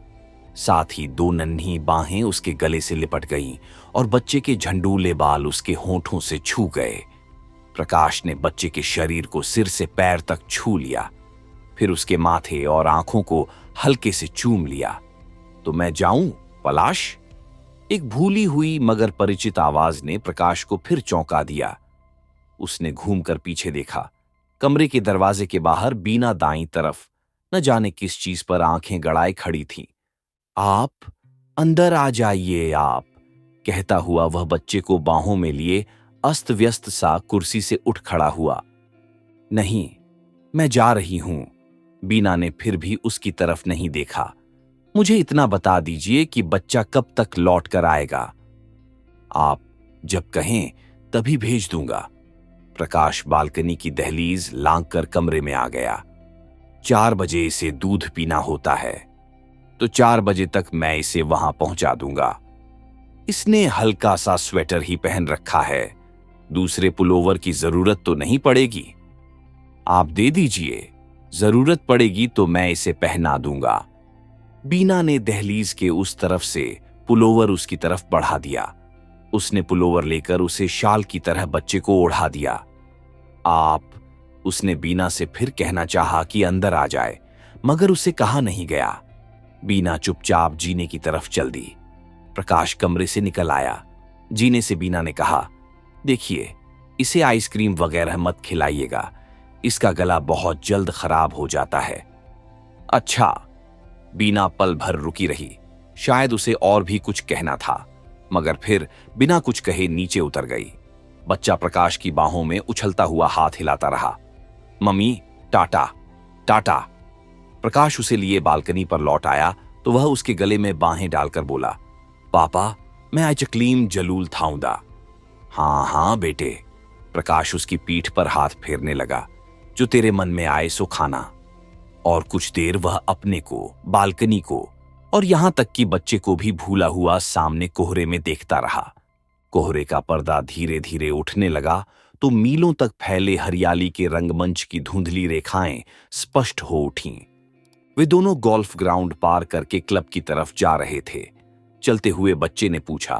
साथ ही 2 नन्ही बाहें उसके गले से लिपट गईं और बच्चे के झंडूले बाल उसके होंठों से छू गए। प्रकाश ने बच्चे के शरीर को सिर से पैर तक छू लिया, फिर उसके माथे और आंखों को हल्के से चूम लिया। तो मैं जाऊं, पलाश? एक भूली हुई मगर परिचित आवाज ने प्रकाश को फिर चौंका दिया। उसने घूमकर पीछे देखा। कमरे के दरवाजे के बाहर बीना दाईं तरफ न जाने किस चीज पर आंखें गड़ाए खड़ी थी। आप अंदर आ जाइए, आप, कहता हुआ वह बच्चे को बाहों में लिए अस्त व्यस्त सा कुर्सी से उठ खड़ा हुआ। नहीं, मैं जा रही हूं। बीना ने फिर भी उसकी तरफ नहीं देखा। मुझे इतना बता दीजिए कि बच्चा कब तक लौट कर आएगा? आप जब कहें तभी भेज दूंगा। प्रकाश बालकनी की दहलीज लांघकर कमरे में आ गया। 4 बजे इसे दूध पीना होता है, तो 4 बजे तक मैं इसे वहां पहुंचा दूंगा। इसने हल्का सा स्वेटर ही पहन रखा है, दूसरे पुलोवर की जरूरत तो नहीं पड़ेगी। आप दे दीजिए, जरूरत पड़ेगी तो मैं इसे पहना दूंगा। बीना ने दहलीज के उस तरफ से पुलोवर उसकी तरफ बढ़ा दिया। उसने पुलोवर लेकर उसे शाल की तरह बच्चे को ओढ़ा दिया। आप, उसने बीना से फिर कहना चाहा कि अंदर आ जाए, मगर उसे कहा नहीं गया। बीना चुपचाप जीने की तरफ चल दी। प्रकाश कमरे से निकल आया। जीने से बीना ने कहा, देखिए, इसे आइसक्रीम वगैरह मत खिलाइएगा, इसका गला बहुत जल्द खराब हो जाता है। अच्छा। बीना पल भर रुकी रही। शायद उसे और भी कुछ कहना था, मगर फिर बिना कुछ कहे नीचे उतर गई। बच्चा प्रकाश की बाहों में उछलता हुआ हाथ हिलाता रहा। मम्मी, टाटा टाटा। प्रकाश उसे लिए बालकनी पर लौट आया तो वह उसके गले में बाहें डालकर बोला, पापा, मैं आइचक्लीम जलूल थाऊंदा। हाँ हाँ बेटे। प्रकाश उसकी पीठ पर हाथ फेरने लगा। जो तेरे मन में आए सो खाना। और कुछ देर वह अपने को, बालकनी को और यहां तक कि बच्चे को भी भूला हुआ सामने कोहरे में देखता रहा। कोहरे का पर्दा धीरे धीरे उठने लगा तो मीलों तक फैले हरियाली के रंगमंच की धुंधली रेखाएं स्पष्ट हो उठीं। वे दोनों गोल्फ ग्राउंड पार करके क्लब की तरफ जा रहे थे। चलते हुए बच्चे ने पूछा,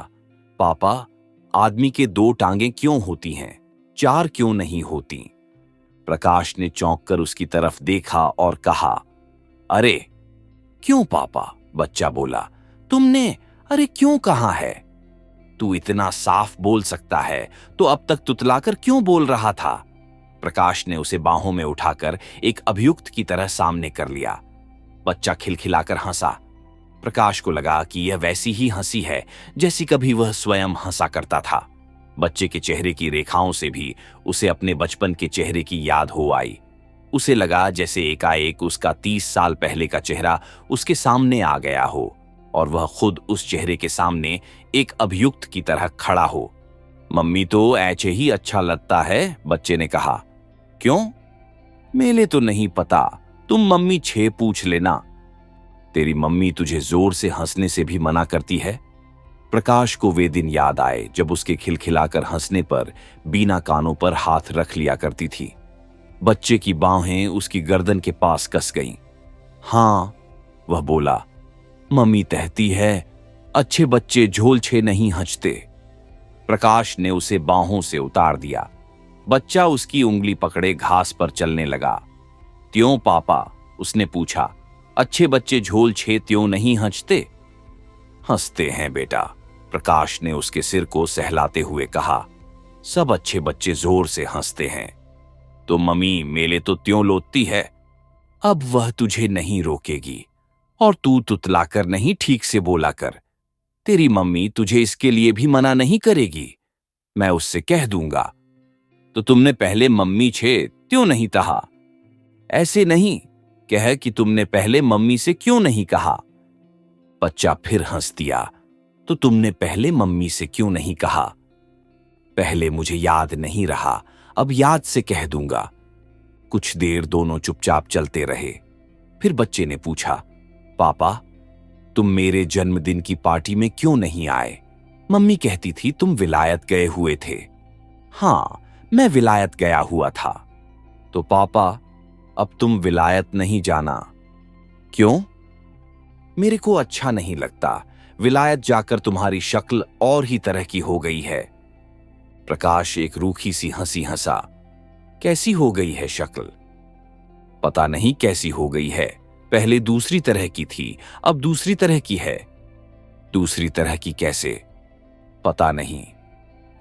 पापा, आदमी के 2 टांगें क्यों होती हैं, 4 क्यों नहीं होती? प्रकाश ने चौंक कर उसकी तरफ देखा और कहा, अरे क्यों पापा? बच्चा बोला, तुमने अरे क्यों कहा है? तू इतना साफ बोल सकता है तो अब तक तुतलाकर क्यों बोल रहा था? प्रकाश ने उसे बाहों में उठाकर एक अभियुक्त की तरह सामने कर लिया। बच्चा खिलखिलाकर हंसा। प्रकाश को लगा कि यह वैसी ही हंसी है जैसी कभी वह स्वयं हंसा करता था। बच्चे के चेहरे की रेखाओं से भी उसे अपने बचपन के चेहरे की याद हो आई। उसे लगा जैसे एकाएक उसका 30 साल पहले का चेहरा उसके सामने आ गया हो और वह खुद उस चेहरे के सामने एक अभियुक्त की तरह खड़ा हो। मम्मी तो ऐसे ही अच्छा लगता है, बच्चे ने कहा। क्यों? मेले तो नहीं पता, तुम मम्मी छे पूछ लेना। तेरी मम्मी तुझे जोर से हंसने से भी मना करती है। प्रकाश को वे दिन याद आए जब उसके खिलखिलाकर हंसने पर बीना कानों पर हाथ रख लिया करती थी। बच्चे की बाहें उसकी गर्दन के पास कस गईं। हाँ, वह बोला, मम्मी कहती है अच्छे बच्चे झोल छे नहीं हंसते। प्रकाश ने उसे बाहों से उतार दिया। बच्चा उसकी उंगली पकड़े घास पर चलने लगा। त्यों पापा? उसने पूछा। अच्छे बच्चे झोल छे त्यों नहीं हंसते? हंसते हैं बेटा, प्रकाश ने उसके सिर को सहलाते हुए कहा। सब अच्छे बच्चे जोर से हंसते हैं। तो मम्मी मेले तो त्यों लोटती है? अब वह तुझे नहीं रोकेगी और तू तुतलाकर नहीं ठीक से बोला कर। तेरी मम्मी तुझे इसके लिए भी मना नहीं करेगी। मैं उससे कह दूंगा। तो तुमने पहले मम्मी छे त्यों नहीं कहा? ऐसे नहीं, कह कि तुमने पहले मम्मी से क्यों नहीं कहा? बच्चा फिर हंस दिया। तो तुमने पहले मम्मी से क्यों नहीं कहा? पहले मुझे याद नहीं रहा, अब याद से कह दूंगा। कुछ देर दोनों चुपचाप चलते रहे। फिर बच्चे ने पूछा, पापा तुम मेरे जन्मदिन की पार्टी में क्यों नहीं आए? मम्मी कहती थी तुम विलायत गए हुए थे। हाँ, मैं विलायत गया हुआ था। तो पापा अब तुम विलायत नहीं जाना। क्यों? मेरे को अच्छा नहीं लगता। विलायत जाकर तुम्हारी शक्ल और ही तरह की हो गई है। प्रकाश एक रूखी सी हंसी हंसा। कैसी हो गई है शक्ल? पता नहीं कैसी हो गई है। पहले दूसरी तरह की थी, अब दूसरी तरह की है। दूसरी तरह की कैसे? पता नहीं।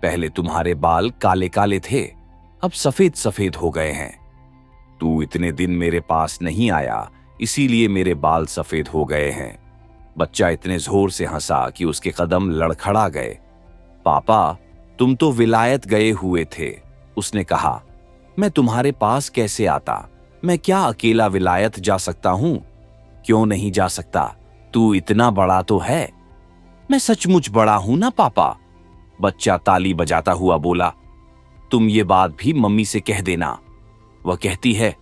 पहले तुम्हारे बाल काले काले थे, अब सफेद सफेद हो गए हैं। तू इतने दिन मेरे पास नहीं आया, इसीलिए मेरे बाल सफेद हो गए हैं। बच्चा इतने जोर से हंसा कि उसके कदम लड़खड़ा गए। पापा तुम तो विलायत गए हुए थे। उसने कहा, मैं तुम्हारे पास कैसे आता? मैं क्या अकेला विलायत जा सकता हूं? क्यों नहीं जा सकता? तू इतना बड़ा तो है। मैं सचमुच बड़ा हूं ना पापा। बच्चा ताली बजाता हुआ बोला। तुम ये बात भी मम्मी से कह देना। वह कहती है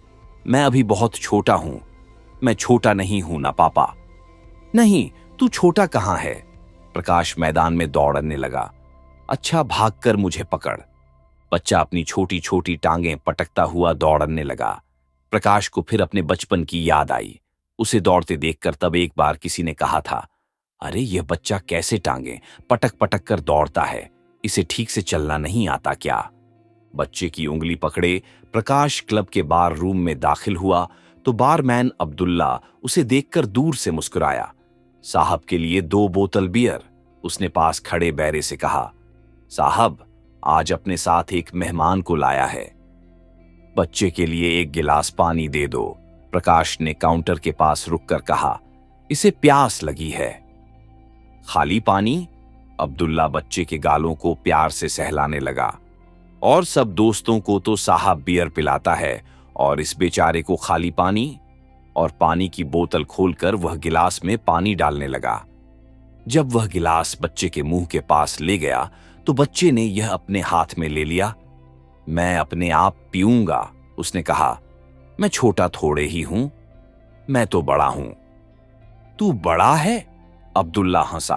मैं अभी बहुत छोटा हूं। मैं छोटा नहीं हूं ना पापा। नहीं, तू छोटा कहां है? प्रकाश मैदान में दौड़ने लगा। अच्छा भागकर मुझे पकड़। बच्चा अपनी छोटी छोटी टांगें पटकता हुआ दौड़ने लगा। प्रकाश को फिर अपने बचपन की याद आई। उसे दौड़ते देखकर तब एक बार किसी ने कहा था, अरे यह बच्चा कैसे टांगें पटक पटक कर दौड़ता है, इसे ठीक से चलना नहीं आता क्या? बच्चे की उंगली पकड़े प्रकाश क्लब के बार रूम में दाखिल हुआ तो बारमैन अब्दुल्ला उसे देखकर दूर से मुस्कुराया। साहब के लिए 2 बोतल बियर, उसने पास खड़े बैरे से कहा। साहब आज अपने साथ एक मेहमान को लाया है। बच्चे के लिए 1 गिलास पानी दे दो, प्रकाश ने काउंटर के पास रुककर कहा। इसे प्यास लगी है। खाली पानी? अब्दुल्ला बच्चे के गालों को प्यार से सहलाने लगा। और सब दोस्तों को तो साहब बियर पिलाता है और इस बेचारे को खाली पानी? और पानी की बोतल खोलकर वह गिलास में पानी डालने लगा। जब वह गिलास बच्चे के मुंह के पास ले गया तो बच्चे ने यह अपने हाथ में ले लिया। मैं अपने आप पीऊंगा, उसने कहा। मैं छोटा थोड़े ही हूं, मैं तो बड़ा हूं। तू बड़ा है? अब्दुल्ला हंसा।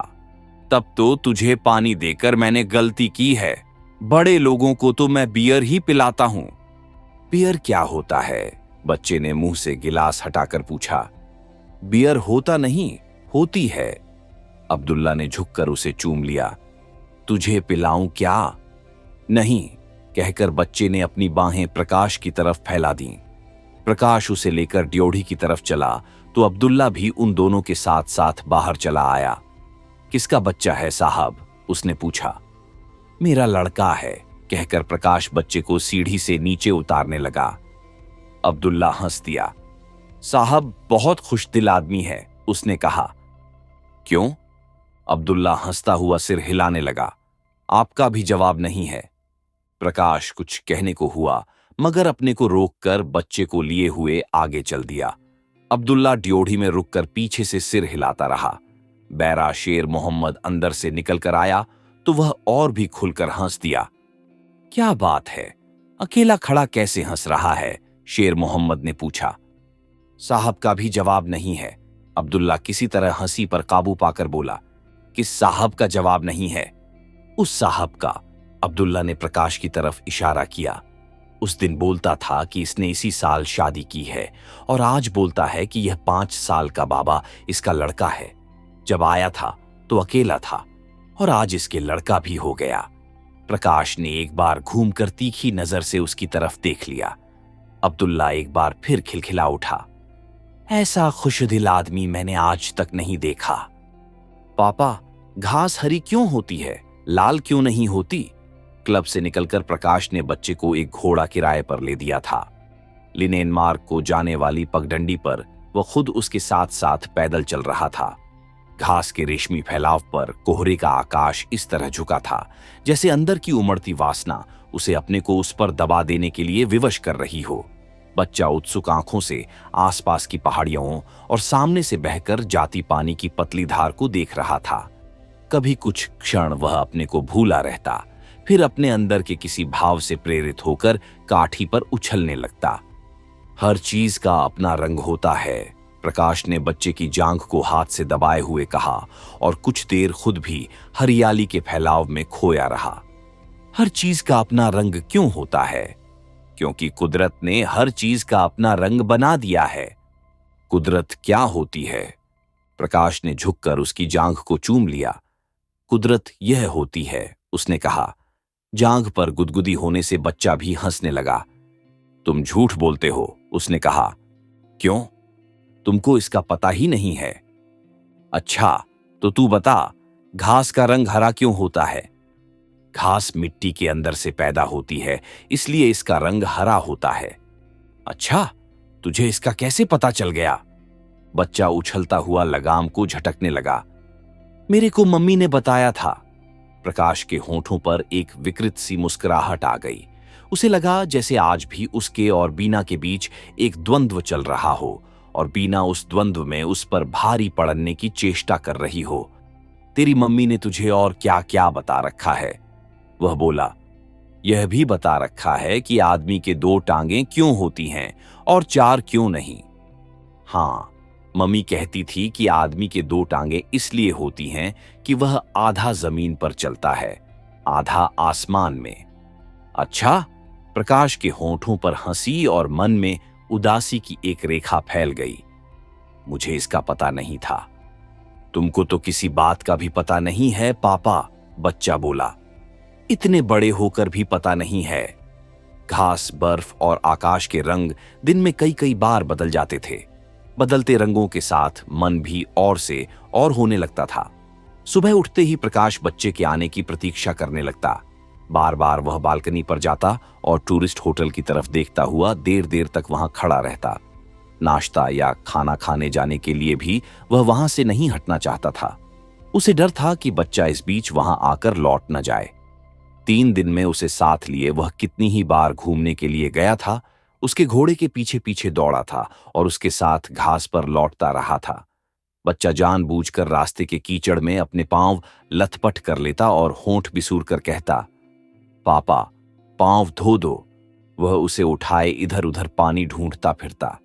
तब तो तुझे पानी देकर मैंने गलती की है। बड़े लोगों को तो मैं बियर ही पिलाता हूं। बियर क्या होता है? बच्चे ने मुंह से गिलास हटाकर पूछा। बियर होता नहीं, होती है। अब्दुल्ला ने झुककर उसे चूम लिया। तुझे पिलाऊं क्या? नहीं, कहकर बच्चे ने अपनी बाहें प्रकाश की तरफ फैला दी। प्रकाश उसे लेकर ड्योढ़ी की तरफ चला तो अब्दुल्ला भी उन दोनों के साथ साथ बाहर चला आया। किसका बच्चा है साहब? उसने पूछा। मेरा लड़का है, कहकर प्रकाश बच्चे को सीढ़ी से नीचे उतारने लगा। अब्दुल्ला हंस दिया। साहब बहुत खुशदिल आदमी है, उसने कहा। क्यों? अब्दुल्ला हंसता हुआ सिर हिलाने लगा। आपका भी जवाब नहीं है। प्रकाश कुछ कहने को हुआ, मगर अपने को रोककर बच्चे को लिए हुए आगे चल दिया। अब्दुल्ला ड्योढ़ी में रुककर पीछे से सिर हिलाता रहा। बैरा शेर मोहम्मद अंदर से निकलकर आया तो वह और भी खुलकर हंस दिया। क्या बात है, अकेला खड़ा कैसे हंस रहा है? शेर मोहम्मद ने पूछा। साहब का भी जवाब नहीं है। अब्दुल्ला किसी तरह हंसी पर काबू पाकर बोला। किस साहब का जवाब नहीं है? उस साहब का। अब्दुल्ला ने प्रकाश की तरफ इशारा किया। उस दिन बोलता था कि इसने इसी साल शादी की है और आज बोलता है कि यह 5 साल का बाबा इसका लड़का है। जब आया था तो अकेला था और आज इसके लड़का भी हो गया। प्रकाश ने एक बार घूमकर तीखी नजर से उसकी तरफ देख लिया। अब्दुल्ला एक बार फिर खिलखिला उठा। ऐसा खुशदिल आदमी मैंने आज तक नहीं देखा। पापा, घास हरी क्यों होती है, लाल क्यों नहीं होती? क्लब से निकलकर प्रकाश ने बच्चे को एक घोड़ा किराए पर ले दिया था। लिनेन मार्ग को जाने वाली पगडंडी पर वह खुद उसके साथ साथ पैदल चल रहा था। घास के रेशमी फैलाव पर कोहरे का आकाश इस तरह झुका था जैसे अंदर की उमड़ती वासना उसे अपने को उस पर दबा देने के लिए विवश कर रही हो। बच्चा उत्सुक आंखों से आसपास की पहाड़ियों और सामने से बहकर जाती पानी की पतली धार को देख रहा था। कभी कुछ क्षण वह अपने को भूला रहता, फिर अपने अंदर के किसी भाव से प्रेरित होकर काठी पर उछलने लगता। हर चीज का अपना रंग होता है, प्रकाश ने बच्चे की जांघ को हाथ से दबाए हुए कहा और कुछ देर खुद भी हरियाली के फैलाव में खोया रहा। हर चीज का अपना रंग क्यों होता है? क्योंकि कुदरत ने हर चीज का अपना रंग बना दिया है। कुदरत क्या होती है? प्रकाश ने झुककर उसकी जांघ को चूम लिया। कुदरत यह होती है, उसने कहा। जांघ पर गुदगुदी होने से बच्चा भी हंसने लगा। तुम झूठ बोलते हो, उसने कहा। क्यों? तुमको इसका पता ही नहीं है? अच्छा, तो तू बता, घास का रंग हरा क्यों होता है? घास मिट्टी के अंदर से पैदा होती है, इसलिए इसका रंग हरा होता है। अच्छा, तुझे इसका कैसे पता चल गया? बच्चा उछलता हुआ लगाम को झटकने लगा। मेरे को मम्मी ने बताया था। प्रकाश के होंठों पर एक विकृत सी मुस्कुराहट आ गई। उसे लगा जैसे आज भी उसके और बीना के बीच एक द्वंद्व चल रहा हो और बीना उस द्वंद्व में उस पर भारी पड़ने की चेष्टा कर रही हो। तेरी मम्मी ने तुझे और क्या क्या बता रखा है? वह बोला। यह भी बता रखा है कि आदमी के 2 टांगें क्यों होती हैं और 4 क्यों नहीं। हाँ, मम्मी कहती थी कि आदमी के 2 टांगें इसलिए होती हैं कि वह आधा जमीन पर चलता है, आधा आसमान में। अच्छा? प्रकाश के होंठों पर हंसी और मन में उदासी की एक रेखा फैल गई। मुझे इसका पता नहीं था। तुमको तो किसी बात का भी पता नहीं है पापा, बच्चा बोला। इतने बड़े होकर भी पता नहीं है। घास, बर्फ और आकाश के रंग दिन में कई कई बार बदल जाते थे। बदलते रंगों के साथ मन भी और से और होने लगता था। सुबह उठते ही प्रकाश बच्चे के आने की प्रतीक्षा करने लगता। बार बार वह बालकनी पर जाता और टूरिस्ट होटल की तरफ देखता हुआ देर देर तक वहां खड़ा रहता। नाश्ता या खाना खाने जाने के लिए भी वह वहां से नहीं हटना चाहता था। उसे डर था कि बच्चा इस बीच वहां आकर लौट न जाए। 3 दिन में उसे साथ लिए वह कितनी ही बार घूमने के लिए गया था। उसके घोड़े के पीछे पीछे दौड़ा था और उसके साथ घास पर लौटता रहा था। बच्चा जानबूझकर रास्ते के कीचड़ में अपने पांव लथपथ कर लेता और होंठ बिसूर कर कहता, पापा, पांव धो दो। वह उसे उठाए इधर उधर पानी ढूंढता फिरता।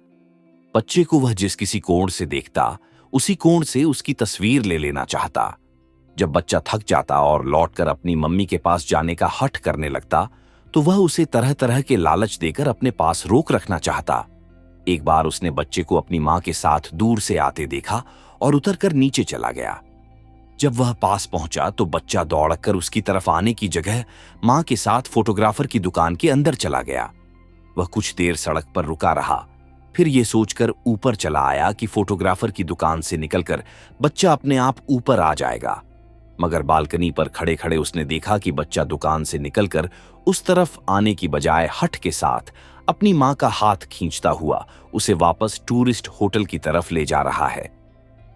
बच्चे को वह जिस किसी कोण से देखता, उसी कोण से उसकी तस्वीर ले लेना चाहता। जब बच्चा थक जाता और लौटकर अपनी मम्मी के पास जाने का हठ करने लगता, तो वह उसे तरह तरह के लालच देकर अपने पास रोक रखना चाहता। एक बार उसने बच्चे को अपनी मां के साथ दूर से आते देखा और उतरकर नीचे चला गया। जब वह पास पहुंचा तो बच्चा दौड़कर उसकी तरफ आने की जगह मां के साथ फोटोग्राफर की दुकान के अंदर चला गया। वह कुछ देर सड़क पर रुका रहा, फिर यह सोचकर ऊपर चला आया कि फोटोग्राफर की दुकान से निकलकर बच्चा अपने आप ऊपर आ जाएगा। मगर बालकनी पर खड़े खड़े उसने देखा कि बच्चा दुकान से निकलकर उस तरफ आने की बजाय हट के साथ अपनी मां का हाथ खींचता हुआ उसे वापस टूरिस्ट होटल की तरफ ले जा रहा है।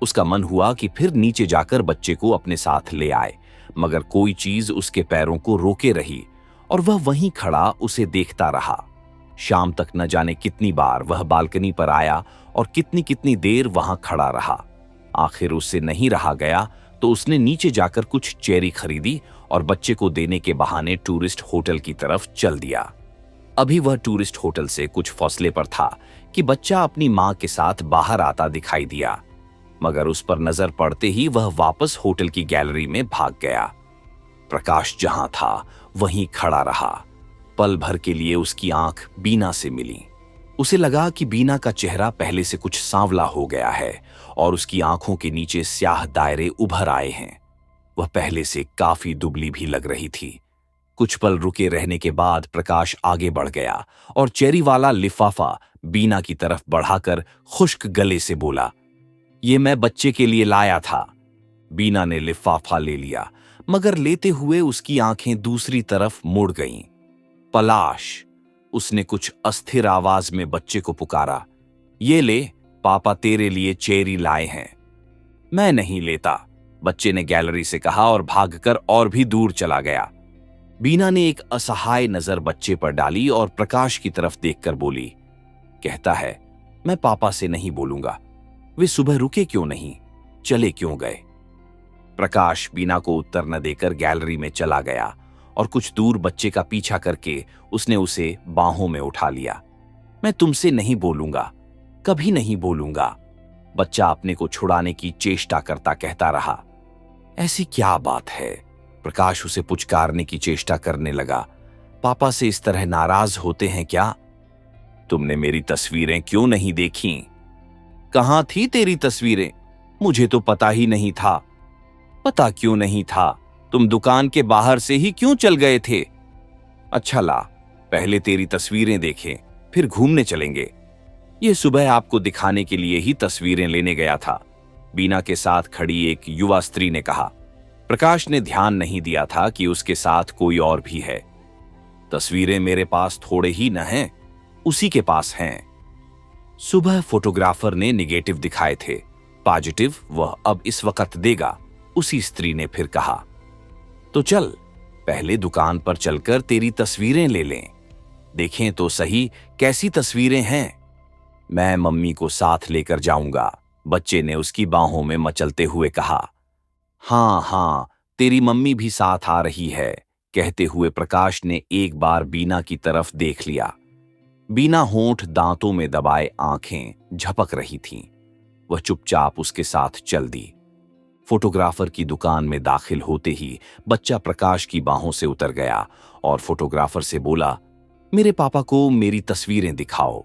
उसका मन हुआ कि फिर नीचे जाकर बच्चे को अपने साथ ले आए, मगर कोई चीज उसके पैरों को रोके रही और वह वहीं खड़ा उसे देखता रहा। शाम तक न जाने कितनी बार वह बालकनी पर आया और कितनी कितनी देर वहां खड़ा रहा। आखिर उससे नहीं रहा गया तो उसने नीचे जाकर कुछ चेरी खरीदी और बच्चे को देने के बहाने टूरिस्ट होटल की तरफ चल दिया। अभी वह टूरिस्ट होटल से कुछ फासले पर था कि बच्चा अपनी मां के साथ बाहर आता दिखाई दिया, मगर उस पर नजर पड़ते ही वह वापस होटल की गैलरी में भाग गया। प्रकाश जहां था वहीं खड़ा रहा। पल भर के लिए उसकी आंख बीना से मिली। उसे लगा कि बीना का चेहरा पहले से कुछ सांवला हो गया है और उसकी आंखों के नीचे स्याह दायरे उभर आए हैं। वह पहले से काफी दुबली भी लग रही थी। कुछ पल रुके रहने के बाद प्रकाश आगे बढ़ गया और चेरी वाला लिफाफा बीना की तरफ बढ़ाकर खुश्क गले से बोला, "ये मैं बच्चे के लिए लाया था।" बीना ने लिफाफा ले लिया, मगर लेते हुए उसकी आंखें दूसरी तरफ मुड़ गईं। पलाश, उसने कुछ अस्थिर आवाज में बच्चे को पुकारा, "ये ले, पापा तेरे लिए चेरी लाए हैं।" "मैं नहीं लेता," बच्चे ने गैलरी से कहा और भागकर और भी दूर चला गया। बीना ने एक असहाय नजर बच्चे पर डाली और प्रकाश की तरफ देखकर बोली, "कहता है मैं पापा से नहीं बोलूंगा। वे सुबह रुके क्यों नहीं, चले क्यों गए?" प्रकाश बीना को उत्तर न देकर गैलरी में चला गया और कुछ दूर बच्चे का पीछा करके उसने उसे बाहों में उठा लिया। "मैं तुमसे नहीं बोलूंगा, कभी नहीं बोलूंगा," बच्चा अपने को छुड़ाने की चेष्टा करता कहता रहा। "ऐसी क्या बात है?" प्रकाश उसे पुचकारने की चेष्टा करने लगा। "पापा से इस तरह नाराज होते हैं क्या? तुमने मेरी तस्वीरें क्यों नहीं देखी?" "कहां थी तेरी तस्वीरें? मुझे तो पता ही नहीं था." "पता क्यों नहीं था? तुम दुकान के बाहर से ही क्यों चल गए थे?" "अच्छा ला, पहले तेरी तस्वीरें देखें, फिर घूमने चलेंगे। ये सुबह आपको दिखाने के लिए ही तस्वीरें लेने गया था," बीना के साथ खड़ी एक युवा स्त्री ने कहा। प्रकाश ने ध्यान नहीं दिया था कि उसके साथ कोई और भी है। "तस्वीरें मेरे पास थोड़े ही न हैं, उसी के पास हैं।" सुबह फोटोग्राफर ने निगेटिव दिखाए थे, पॉजिटिव वह अब इस वक्त देगा, उसी स्त्री ने फिर कहा। "तो चल, पहले दुकान पर चलकर तेरी तस्वीरें ले लें, देखें तो सही कैसी तस्वीरें हैं। मैं मम्मी को साथ लेकर जाऊंगा," बच्चे ने उसकी बाहों में मचलते हुए कहा। "हाँ हाँ, तेरी मम्मी भी साथ आ रही है," कहते हुए प्रकाश ने एक बार बीना की तरफ देख लिया। बीना होंठ दांतों में दबाए आंखें झपक रही थीं। वह चुपचाप उसके साथ चल दी। फोटोग्राफर की दुकान में दाखिल होते ही बच्चा प्रकाश की बाहों से उतर गया और फोटोग्राफर से बोला, "मेरे पापा को मेरी तस्वीरें दिखाओ।"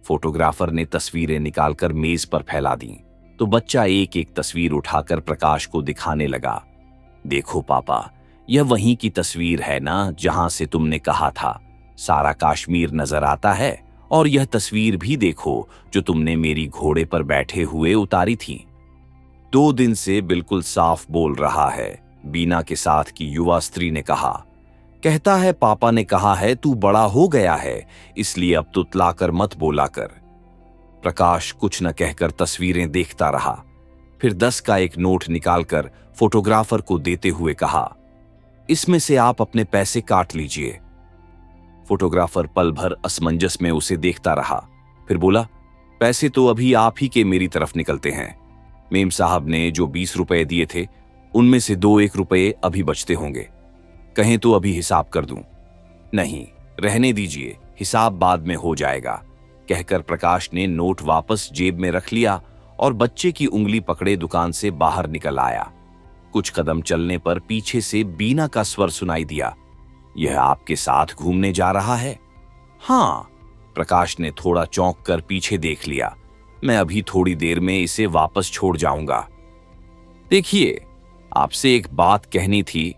फोटोग्राफर ने तस्वीरें निकालकर मेज पर फैला दी तो बच्चा एक एक तस्वीर उठाकर प्रकाश को दिखाने लगा। "देखो पापा, यह वहीं की तस्वीर है ना जहां से तुमने कहा था, सारा कश्मीर नजर आता है, और यह तस्वीर भी देखो जो तुमने मेरी घोड़े पर बैठे हुए उतारी थी। 2 दिन से बिल्कुल साफ बोल रहा है," बीना के साथ की युवा स्त्री ने कहा। "कहता है पापा ने कहा है तू बड़ा हो गया है, इसलिए अब तुतलाकर मत बोला कर।" प्रकाश कुछ न कहकर तस्वीरें देखता रहा, फिर 10 का एक नोट निकालकर फोटोग्राफर को देते हुए कहा, "इसमें से आप अपने पैसे काट लीजिए।" फोटोग्राफर पल भर असमंजस में उसे देखता रहा, फिर बोला, "पैसे तो अभी आप ही के मेरी तरफ निकलते हैं। मेम साहब ने जो 20 रुपए दिए थे, उनमें से 2-1 रुपए अभी बचते होंगे। कहें तो अभी हिसाब कर दूं?" "नहीं, रहने दीजिए, हिसाब बाद में हो जाएगा," कहकर प्रकाश ने नोट वापस जेब में रख लिया और बच्चे की उंगली पकड़े दुकान से बाहर निकल आया। कुछ कदम चलने पर पीछे से बीना का स्वर सुनाई दिया, "यह आपके साथ घूमने जा रहा है?" "हाँ," प्रकाश ने थोड़ा चौंक कर पीछे देख लिया, "मैं अभी थोड़ी देर में इसे वापस छोड़ जाऊंगा।" "देखिए, आपसे एक बात कहनी थी।"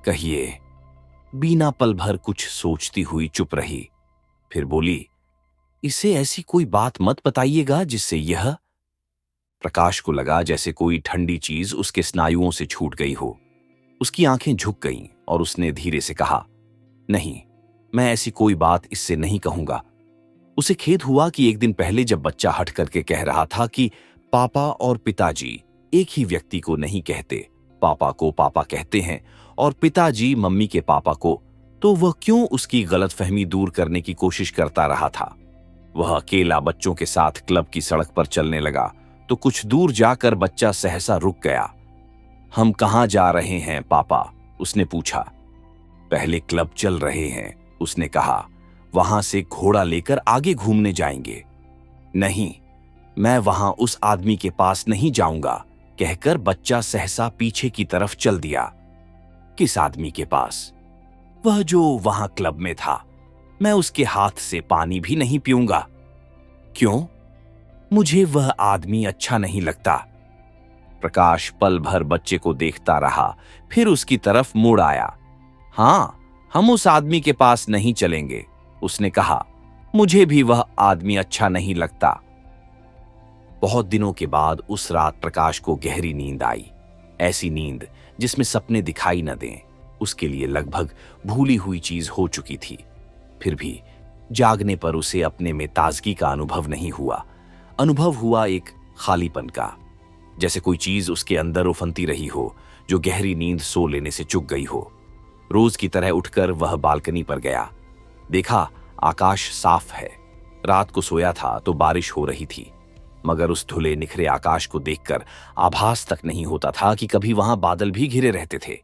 "कहिए।" बीना पल भर कुछ सोचती हुई चुप रही, फिर बोली, "इसे ऐसी कोई बात मत बताइएगा जिससे यह..." प्रकाश को लगा जैसे कोई ठंडी चीज उसके स्नायुओं से छूट गई हो। उसकी आंखें झुक गईं और उसने धीरे से कहा, नहीं, मैं ऐसी कोई बात इससे नहीं कहूंगा। उसे खेद हुआ कि एक दिन पहले जब बच्चा हट करके कह रहा था कि पापा और पिताजी एक ही व्यक्ति को नहीं कहते, पापा को पापा कहते हैं और पिताजी मम्मी के पापा को, तो वह क्यों उसकी गलतफहमी दूर करने की कोशिश करता रहा था। वह अकेला बच्चों के साथ क्लब की सड़क पर चलने लगा तो कुछ दूर जाकर बच्चा सहसा रुक गया। हम कहाँ जा रहे हैं पापा? उसने पूछा। पहले क्लब चल रहे हैं, उसने कहा। वहां से घोड़ा लेकर आगे घूमने जाएंगे। नहीं, मैं वहां उस आदमी के पास नहीं जाऊंगा, कहकर बच्चा सहसा पीछे की तरफ चल दिया। किस आदमी के पास? वह जो वहां क्लब में था। मैं उसके हाथ से पानी भी नहीं पीऊंगा। क्यों? मुझे वह आदमी अच्छा नहीं लगता। प्रकाश पल भर बच्चे को देखता रहा, फिर उसकी तरफ मुड़ आया। हां, हम उस आदमी के पास नहीं चलेंगे, उसने कहा। मुझे भी वह आदमी अच्छा नहीं लगता। बहुत दिनों के बाद उस रात प्रकाश को गहरी नींद आई। ऐसी नींद जिसमें सपने दिखाई न दें। उसके लिए लगभग भूली हुई चीज हो चुकी थी। फिर भी जागने पर उसे अपने में ताजगी का अनुभव नहीं हुआ। अनुभव हुआ एक खालीपन का, जैसे कोई चीज उसके अंदर उफनती रही हो, जो गहरी नींद सो लेने से चुक गई हो। रोज की तरह उठकर वह बालकनी पर गया। देखा, आकाश साफ है। रात को सोया था तो बारिश हो रही थी, मगर उस धुले निखरे आकाश को देखकर आभास तक नहीं होता था कि कभी वहां बादल भी घिरे रहते थे।